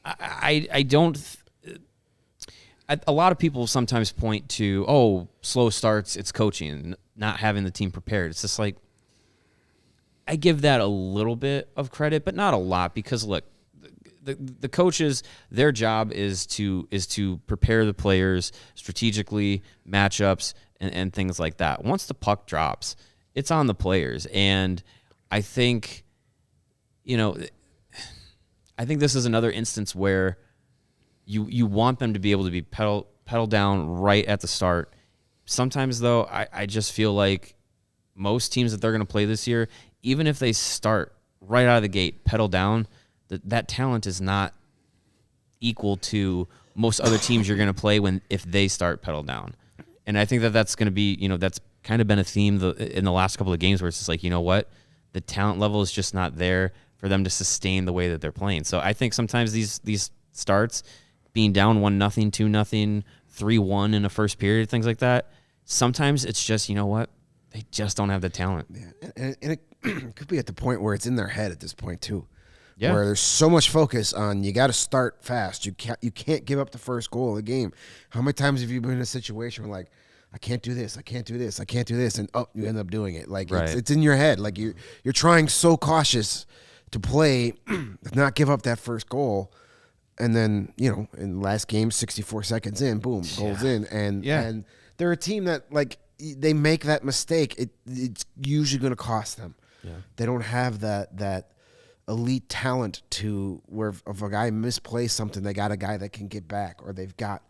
I don't. A lot of people sometimes point to, slow starts, it's coaching, not having the team prepared. It's just like, I give that a little bit of credit, but not a lot, because look, the coaches, their job is to prepare the players strategically, matchups, and things like that. Once the puck drops, it's on the players. And I think, I think this is another instance where you want them to be able to be pedal down right at the start. Sometimes, though, I just feel like most teams that they're going to play this year, even if they start right out of the gate, pedal down, that talent is not equal to most other teams you're going to play if they start pedal down. And I think that's going to be, that's kind of been a theme in the last couple of games where it's just like, you know what, the talent level is just not there for them to sustain the way that they're playing. So I think sometimes these starts, being down 1-0, 2-0, 3-1 in a first period, things like that, sometimes it's just, you know what, they just don't have the talent. Yeah. And it could be at the point where it's in their head at this point too. Yeah. Where there's so much focus on you got to start fast. You can't give up the first goal of the game. How many times have you been in a situation where like, I can't do this, I can't do this, I can't do this, and you end up doing it. Like right. it's in your head. Like you're trying so cautious to play, not give up that first goal, and then in the last game, 64 seconds in, boom, goals in, and they're a team that like they make that mistake. It's usually going to cost them. Yeah. They don't have that elite talent to where if a guy misplays something, they got a guy that can get back, or they've got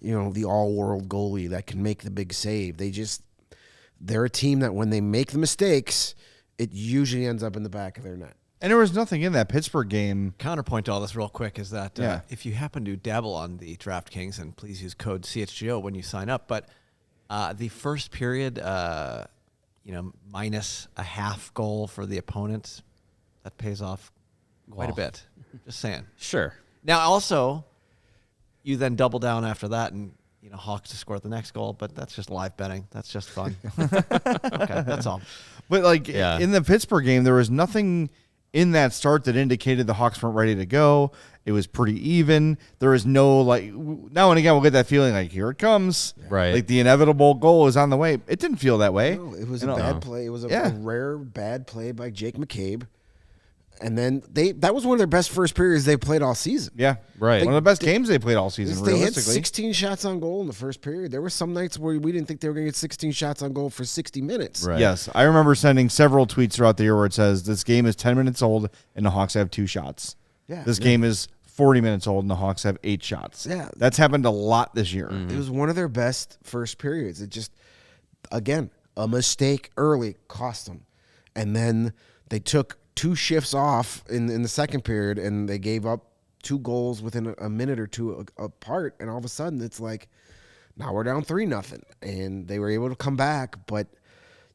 the all-world goalie that can make the big save. They're a team that when they make the mistakes, it usually ends up in the back of their net. And there was nothing in that Pittsburgh game. Counterpoint to all this real quick is that if you happen to dabble on the DraftKings, and please use code CHGO when you sign up, but the first period, minus a half goal for the opponent, that pays off quite a bit. Just saying. Sure. Now, also, you then double down after that and, Hawks to score the next goal, but that's just live betting. That's just fun. Okay, that's all. But, in the Pittsburgh game, there was nothing in that start that indicated the Hawks weren't ready to go. It was pretty even. There was no, now and again, we'll get that feeling like, here it comes. Right. Like the inevitable goal is on the way. It didn't feel that way. No, it was a bad play. It was a rare bad play by Jake McCabe. And then that was one of their best first periods they played all season. Yeah, right. One of the best games they played all season, they realistically. hit 16 shots on goal in the first period. There were some nights where we didn't think they were going to get 16 shots on goal for 60 minutes. Right. Yes, I remember sending several tweets throughout the year where it says, this game is 10 minutes old and the Hawks have 2 shots. Yeah. This game is 40 minutes old and the Hawks have 8 shots. Yeah. That's happened a lot this year. It was one of their best first periods. It just, again, a mistake early cost them. And then they took 2 shifts off in the second period, and they gave up 2 goals within a minute or two apart, and all of a sudden it's like, now we're down 3-0, and they were able to come back, but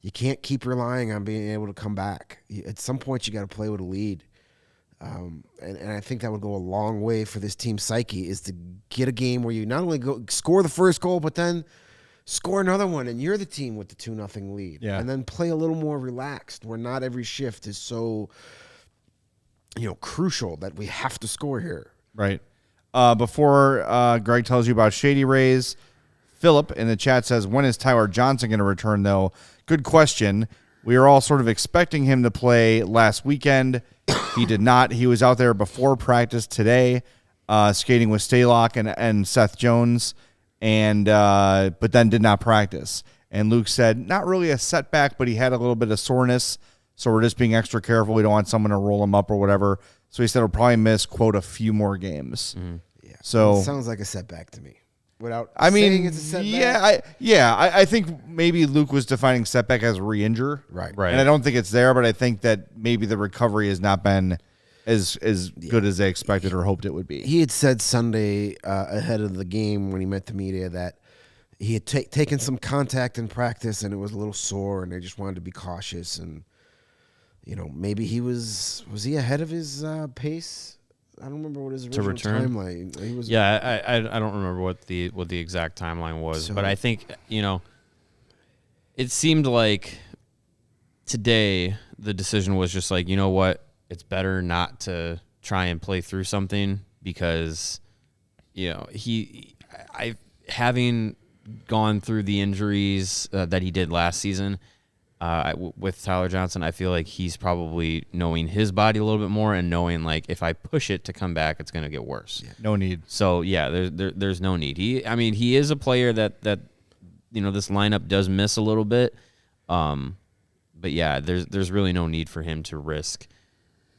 you can't keep relying on being able to come back. At some point you got to play with a lead, and I think that would go a long way for this team's psyche, is to get a game where you not only score the first goal, but then score another one, and you're the team with the 2-0 lead. Yeah. And then play a little more relaxed, where not every shift is so, crucial that we have to score here. Right. Before Greg tells you about Shady Rays, Philip in the chat says, when is Tyler Johnson going to return, though? Good question. We were all sort of expecting him to play last weekend. He did not. He was out there before practice today, skating with Stalock and Seth Jones, and but then did not practice. And Luke said, not really a setback, but he had a little bit of soreness, so we're just being extra careful. We don't want someone to roll him up or whatever. So he said he'll probably miss, quote, a few more games. Mm-hmm. Yeah. So it sounds like a setback to me. Without saying it's a setback. I think maybe Luke was defining setback as re-injure. Right. And I don't think it's there, but I think that maybe the recovery has not been as good as they expected or hoped it would be. He had said Sunday ahead of the game when he met the media that he had taken some contact in practice and it was a little sore and they just wanted to be cautious, and maybe he was he ahead of his pace? I don't remember what his original timeline. He was. Yeah, I don't remember what the exact timeline was, but I think it seemed like today the decision was just like, you know what, it's better not to try and play through something because having gone through the injuries that he did last season, With Tyler Johnson, I feel like he's probably knowing his body a little bit more and knowing like if I push it to come back, it's going to get worse. Yeah, no need. So yeah, there's no need. He is a player that this lineup does miss a little bit. But yeah, there's really no need for him to risk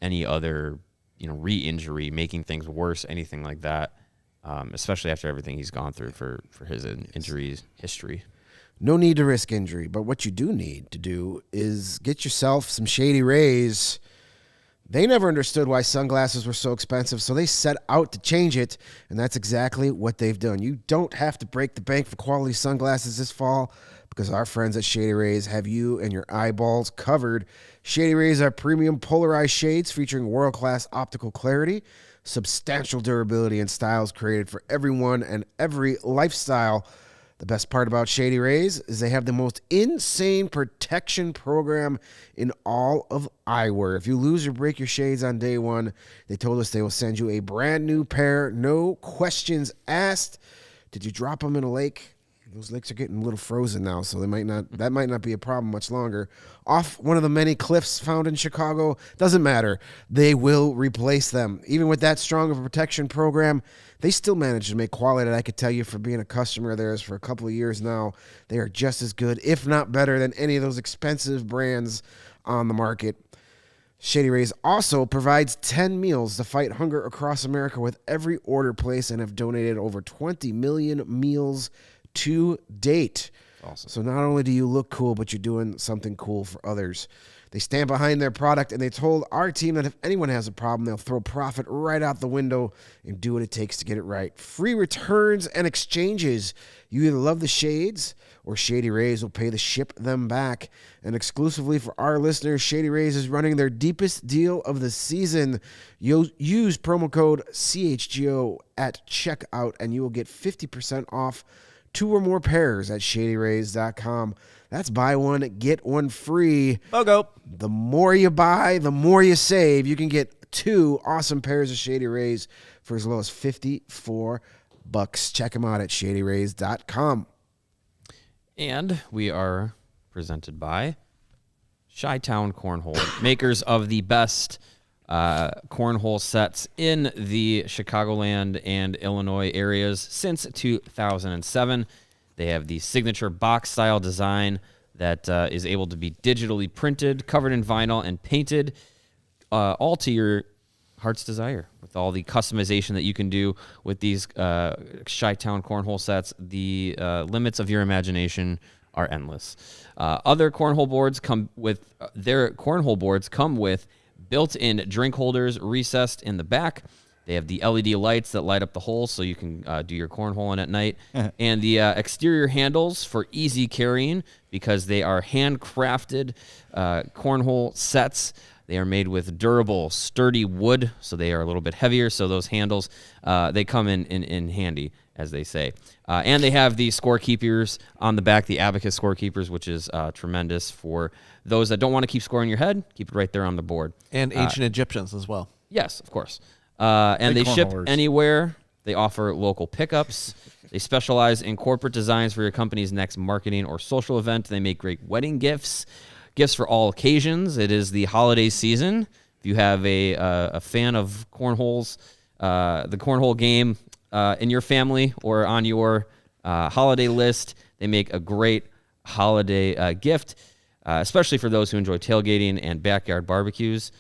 any other re-injury, making things worse, anything like that. Especially after everything he's gone through for his injuries history. No need to risk injury, but what you do need to do is get yourself some Shady Rays. They never understood why sunglasses were so expensive, so they set out to change it, and that's exactly what they've done. You don't have to break the bank for quality sunglasses this fall because our friends at Shady Rays have you and your eyeballs covered. Shady Rays are premium polarized shades featuring world-class optical clarity, substantial durability, and styles created for everyone and every lifestyle. The best part about Shady Rays is they have the most insane protection program in all of eyewear. If you lose or break your shades on day one, they told us they will send you a brand new pair, no questions asked. Did you drop them in a lake? Those lakes are getting a little frozen now, so that might not be a problem much longer. Off one of the many cliffs found in Chicago, doesn't matter. They will replace them. Even with that strong of a protection program, they still manage to make quality that I could tell you for being a customer of theirs for a couple of years now. They are just as good, if not better, than any of those expensive brands on the market. Shady Rays also provides 10 meals to fight hunger across America with every order placed and have donated over 20 million meals to date. Awesome. So not only do you look cool, but you're doing something cool for others. They stand behind their product, and they told our team that if anyone has a problem, they'll throw profit right out the window and do what it takes to get it right. Free returns and exchanges. You either love the shades or Shady Rays will pay to ship them back. And exclusively for our listeners, Shady Rays is running their deepest deal of the season. You'll use promo code CHGO at checkout, and you will get 50% off 2 or more pairs at ShadyRays.com. That's buy one, get one free. BOGO. The more you buy, the more you save. You can get 2 awesome pairs of Shady Rays for as low as $54. Check them out at ShadyRays.com. And we are presented by Chi-Town Cornhole, makers of the best cornhole sets in the Chicagoland and Illinois areas since 2007. They have the signature box-style design that is able to be digitally printed, covered in vinyl, and painted all to your heart's desire. With all the customization that you can do with these Chi-Town cornhole sets, the limits of your imagination are endless. Other cornhole boards come with built-in drink holders recessed in the back. They have the LED lights that light up the holes so you can do your cornholing at night. And the exterior handles for easy carrying because they are handcrafted cornhole sets. They are made with durable, sturdy wood, so they are a little bit heavier. So those handles, they come in handy, as they say. And they have the scorekeepers on the back, the Abacus scorekeepers, which is tremendous for those that don't want to keep score in your head. Keep it right there on the board. And ancient Egyptians as well. Yes, of course. And they ship anywhere. They offer local pickups. They specialize in corporate designs for your company's next marketing or social event. They make great wedding gifts for all occasions. It is the holiday season. If you have a fan of cornholes, the cornhole game in your family or on your holiday list, they make a great holiday gift, especially for those who enjoy tailgating and backyard barbecues.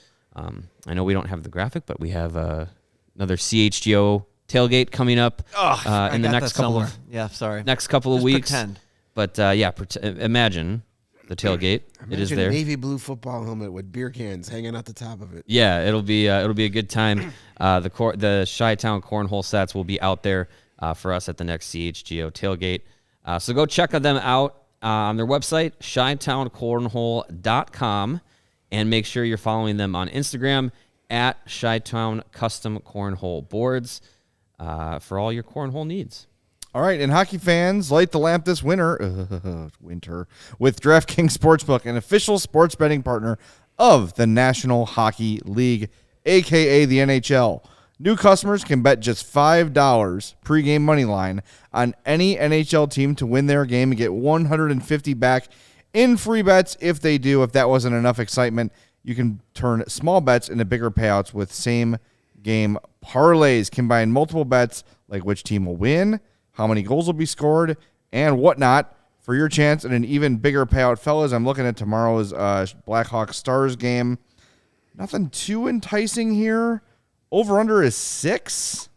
I know we don't have the graphic, but we have another CHGO tailgate coming up in the next couple of weeks. Pretend. But imagine the tailgate. It is there. A navy blue football helmet with beer cans hanging out the top of it. Yeah, it'll be a good time. The Chi-Town cornhole sets will be out there for us at the next CHGO tailgate. So go check them out on their website, ChitownCornhole.com. And make sure you're following them on Instagram at Chi-Town Custom Cornhole Boards for all your cornhole needs. All right, and hockey fans, light the lamp this winter with DraftKings Sportsbook, an official sports betting partner of the National Hockey League, a.k.a. the NHL. New customers can bet just $5 pregame money line on any NHL team to win their game and get $150 back in free bets if they do. If that wasn't enough excitement, you can turn small bets into bigger payouts with same-game parlays. Combine multiple bets like which team will win, how many goals will be scored, and whatnot for your chance at an even bigger payout. Fellas, I'm looking at tomorrow's Blackhawks Stars game. Nothing too enticing here. Over-under is 6.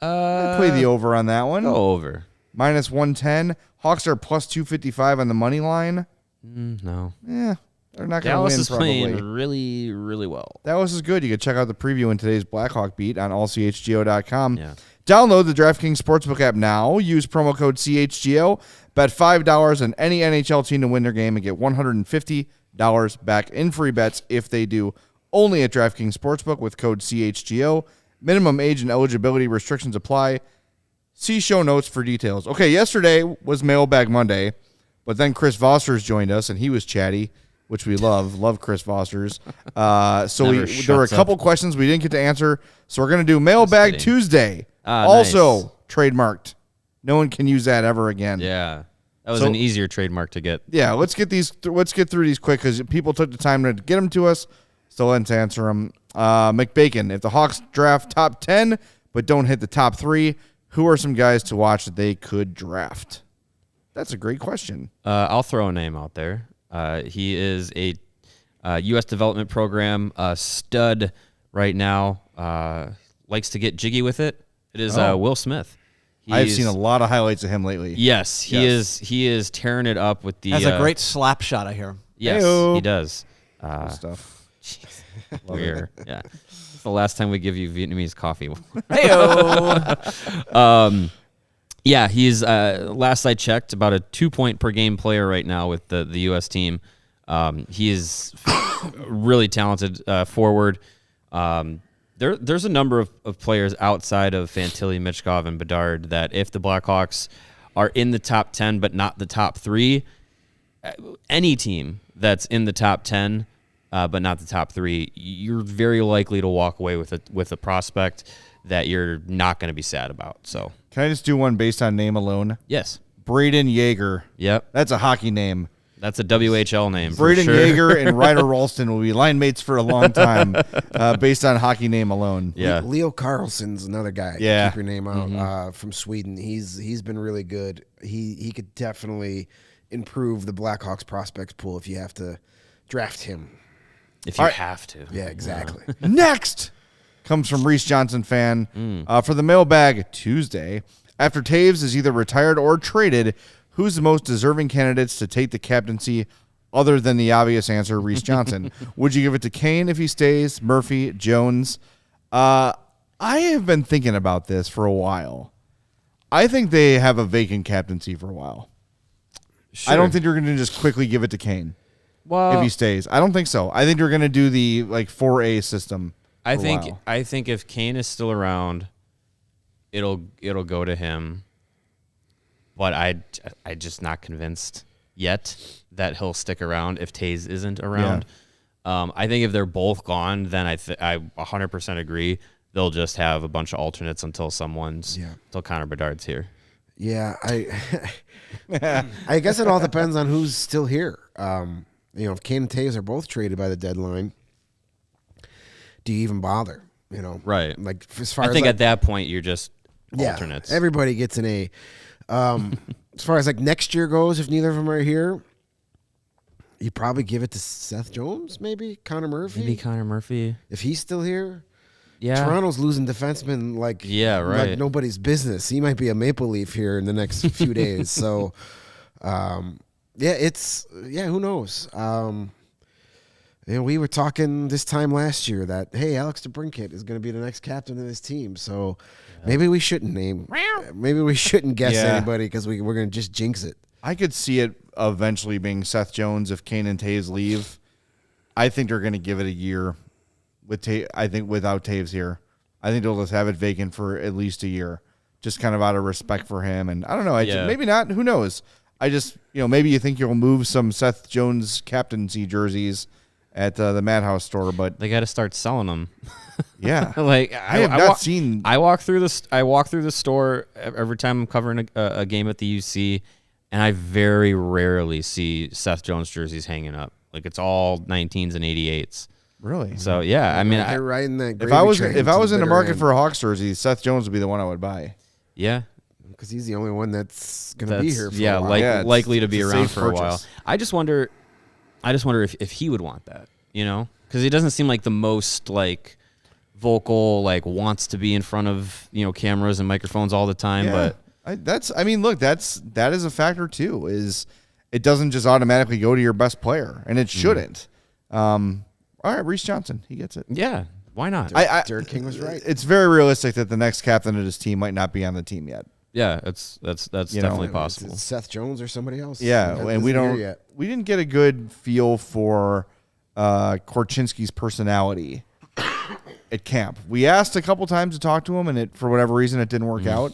I'd play the over on that one. Go over. Minus 110. Hawks are plus 255 on the money line. No. Yeah, they're not going to Dallas win is probably. playing really, really well. Dallas is good. You can check out the preview in today's Blackhawk beat on allchgo.com. Yeah. Download the DraftKings Sportsbook app now. Use promo code CHGO. Bet $5 on any NHL team to win their game and get $150 back in free bets if they do. Only at DraftKings Sportsbook with code CHGO. Minimum age and eligibility restrictions apply. See show notes for details. Okay, yesterday was Mailbag Monday, but then Chris Voster's joined us, and he was chatty, which we love. Love Chris Voster's. There were a couple questions we didn't get to answer, so we're going to do Mailbag Tuesday. Also Nice. Trademarked. No one can use that ever again. Yeah. That was So- an easier trademark to get. Yeah, let's get through these quick because people took the time to get them to us, so let's answer them. McBacon, if the Hawks draft top 10 but don't hit the top 3, who are some guys to watch that they could draft? That's a great question. I'll throw a name out there. He is a U.S. development program stud right now. Likes to get jiggy with it. It is Will Smith. I've seen a lot of highlights of him lately. Yes, he is. He is tearing it up with the. Has a great slap shot, I hear. Yes, Heyo. he does. Good stuff. Weird. Yeah. It's the last time we give you Vietnamese coffee. Heyo. Yeah, he's last I checked, about a 2-point per game player right now with the U.S. team. He is really talented forward. There's a number of players outside of Fantilli, Michkov, and Bedard that if the Blackhawks are in the top 10 but not the top 3, any team that's in the top 10 but not the top 3, you're very likely to walk away with a prospect that you're not going to be sad about. So, Can I just do one based on name alone? yes. Braden Yeager. Yep. That's a hockey name. That's a WHL name. For Braden sure. Yeager and Ryder Ralston will be line mates for a long time based on hockey name alone. Yeah. Leo Carlson's another guy. Yeah. Keep your name out from Sweden. He's been really good. He could definitely improve the Blackhawks prospects pool if you have to draft him. If you have to. Yeah, exactly. Next comes from Reese Johnson fan for the Mailbag Tuesday. After Taves is either retired or traded, who's the most deserving candidates to take the captaincy other than the obvious answer, Reese Johnson? Would you give it to Kane if he stays, Murphy, Jones? I have been thinking about this for a while. I think they have a vacant captaincy for a while. Sure. I don't think you're going to just quickly give it to Kane if he stays. I don't think so. I think you're going to do the 4A system. I for a think while. I think if Kane is still around, it'll go to him. But I just not convinced yet that he'll stick around if Taves isn't around. I think if they're both gone, then I 100% agree. They'll just have a bunch of alternates until until Connor Bedard's here. Yeah, I guess it all depends on who's still here. If Kane and Taves are both traded by the deadline, do you even bother? Right. Like as far I as think at that point you're just yeah, alternates. everybody gets an A. As far as next year goes, if neither of them are here, you probably give it to Seth Jones, maybe Connor Murphy. Maybe Connor Murphy. If he's still here. Yeah. Toronto's losing defensemen like nobody's business. He might be a Maple Leaf here in the next few days. So, who knows? We were talking this time last year that, hey, Alex DeBrincat is going to be the next captain of this team. So maybe we shouldn't guess anybody because we're going to just jinx it. I could see it eventually being Seth Jones if Kane and Taves leave. I think they're going to give it a year. I think without Taves here, I think they'll just have it vacant for at least a year, just kind of out of respect for him. And I don't know, maybe not. Who knows? I just, maybe you think you'll move some Seth Jones captaincy jerseys at the Madhouse store, but They got to start selling them. yeah, I have not seen. I walk through the store every time I'm covering a game at the UC, and I very rarely see Seth Jones jerseys hanging up. Like it's all 19s and 88s. Really? So yeah, I mean, They're riding that. if I was in the market for a Hawks jersey, Seth Jones would be the one I would buy. yeah, because he's the only one that's going to be here. For yeah, a while. likely to be it's a around safe for a while. purchase. I just wonder if he would want that, because he doesn't seem like the most like vocal, like wants to be in front of cameras and microphones all the time. Yeah. But that is a factor too. Is it doesn't just automatically go to your best player, and it shouldn't. All right, Reese Johnson, he gets it. yeah, why not? Derek King was right. It's very realistic that the next captain of his team might not be on the team yet. Yeah, that's definitely possible. It's Seth Jones or somebody else. Yeah, That and we isn't here don't. yet. We didn't get a good feel for Korchinski's personality at camp. We asked a couple times to talk to him, and for whatever reason, it didn't work out.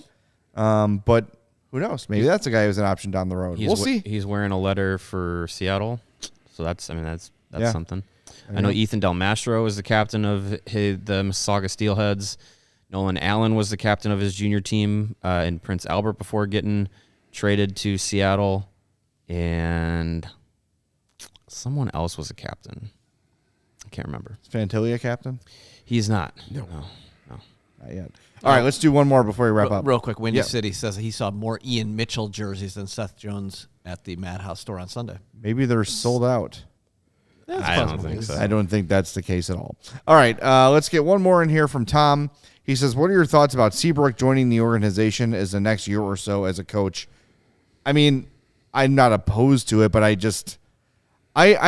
But who knows? Maybe that's a guy who's an option down the road. We'll see. He's wearing a letter for Seattle, so that's Yeah. something. I know Ethan Del Mastro is the captain of the Mississauga Steelheads. Nolan Allen was the captain of his junior team in Prince Albert before getting traded to Seattle, and someone else was a captain. I can't remember. Is Fantilia captain? He's not. No. Not yet. All right, let's do one more before we wrap up. Real quick, Windy Yeah. City says he saw more Ian Mitchell jerseys than Seth Jones at the Madhouse store on Sunday. Maybe they're sold out. I don't think so. I don't think that's the case at all. All right, let's get one more in here from Tom. He says, what are your thoughts about Seabrook joining the organization as the next year or so as a coach? I mean, I'm not opposed to it, but I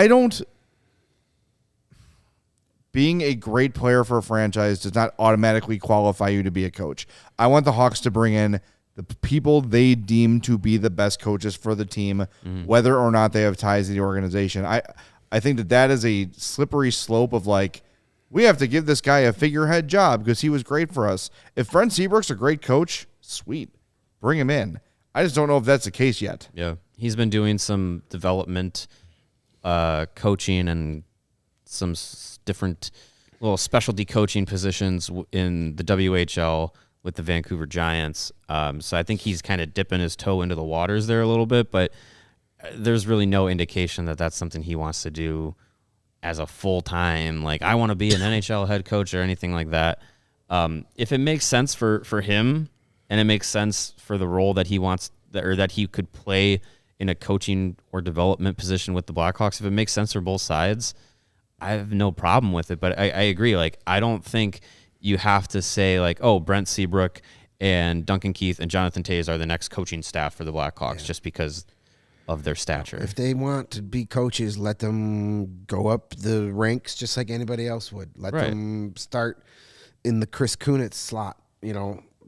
don't. Being a great player for a franchise does not automatically qualify you to be a coach. I want the Hawks to bring in the people they deem to be the best coaches for the team, whether or not they have ties to the organization. I think that is a slippery slope of like, we have to give this guy a figurehead job because he was great for us. If Brent Seabrook's a great coach, sweet. Bring him in. I just don't know if that's the case yet. Yeah, he's been doing some development coaching and some different little specialty coaching positions in the WHL with the Vancouver Giants. So I think he's kind of dipping his toe into the waters there a little bit, but there's really no indication that that's something he wants to do as a full-time, like, I want to be an NHL head coach or anything like that. If it makes sense for him and it makes sense for the role that he wants, or that he could play in a coaching or development position with the Blackhawks, if it makes sense for both sides, I have no problem with it. But I agree. Like, I don't think you have to say, like, oh, Brent Seabrook and Duncan Keith and Jonathan Toews are the next coaching staff for the Blackhawks just because of their stature. If they want to be coaches, let them go up the ranks just like anybody else would. Let them start in the Chris Kunitz slot,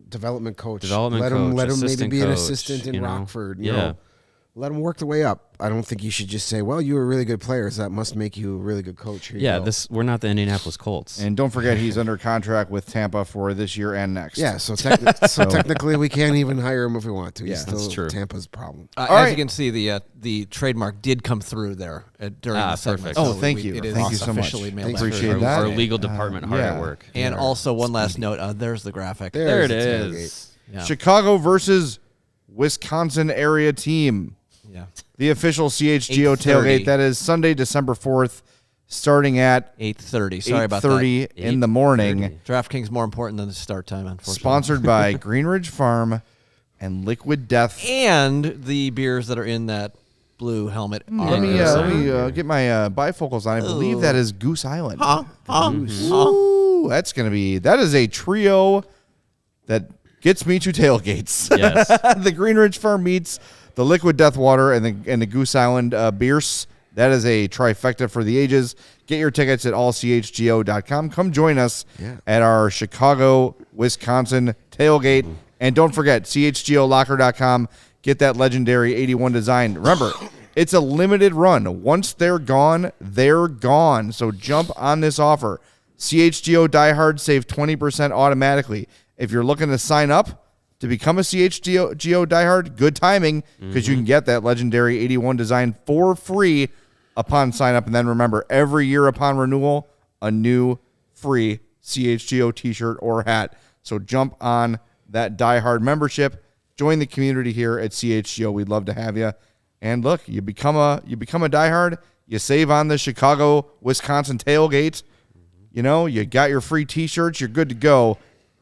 development coach. Let them maybe be an assistant in Rockford. You know, let them work their way up. I don't think you should just say, well, you were really good players. That must make you a really good coach. Here you go. We're not the Indianapolis Colts. And don't forget, he's under contract with Tampa for this year and next. Yeah, so technically we can't even hire him if we want to. Yeah, He's still that's true. Tampa's problem. As you can see, the trademark did come through there during the segment. perfect. Oh, thank you. It is Thank you so much. officially Thanks, mailbag. appreciate that. Our legal department hard at work. And also, one last note. There's the graphic. There it There's the tailgate. is. Yeah. Chicago versus Wisconsin area team. Yeah. The official CHGO 8:30. tailgate. That is Sunday, December 4th, starting at 8:30. Sorry about that. 8:30 in the morning. DraftKings more important than the start time, unfortunately. Sponsored by Greenridge Farm and Liquid Death. And the beers that are in that blue helmet are. Let me get my bifocals on. I believe that is Goose Island. Ooh, that is a trio that gets me to tailgates. Yes. The Greenridge Farm meets the Liquid Death Water and the Goose Island beers. That is a trifecta for the ages. Get your tickets at allchgo.com. Come join us at our Chicago, Wisconsin tailgate. And don't forget, chgolocker.com. Get that legendary 81 design. Remember, it's a limited run. Once they're gone, they're gone. So jump on this offer. CHGO Diehard save 20% automatically. If you're looking to sign up to become a CHGO Diehard, good timing, because you can get that legendary 81 design for free upon sign up. And then remember, every year upon renewal, a new free CHGO t-shirt or hat. So jump on that Diehard membership. Join the community here at CHGO. We'd love to have you. And look, you become a diehard. You save on the Chicago, Wisconsin tailgate. You know, you got your free T-shirts. You're good to go.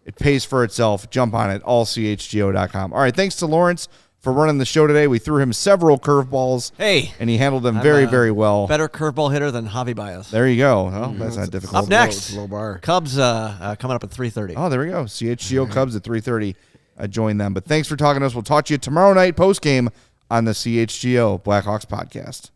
It pays for itself. Jump on it, allchgo.com. All right, thanks to Lawrence for running the show today. We threw him several curveballs. Hey. And he handled them very, very well. Better curveball hitter than Javi Baez. There you go. Well, that's not difficult. Up next, It's a low bar. Cubs coming up at 3:30. Oh, there we go. CHGO Cubs at 3:30. Join them. But thanks for talking to us. We'll talk to you tomorrow night post-game on the CHGO Blackhawks podcast.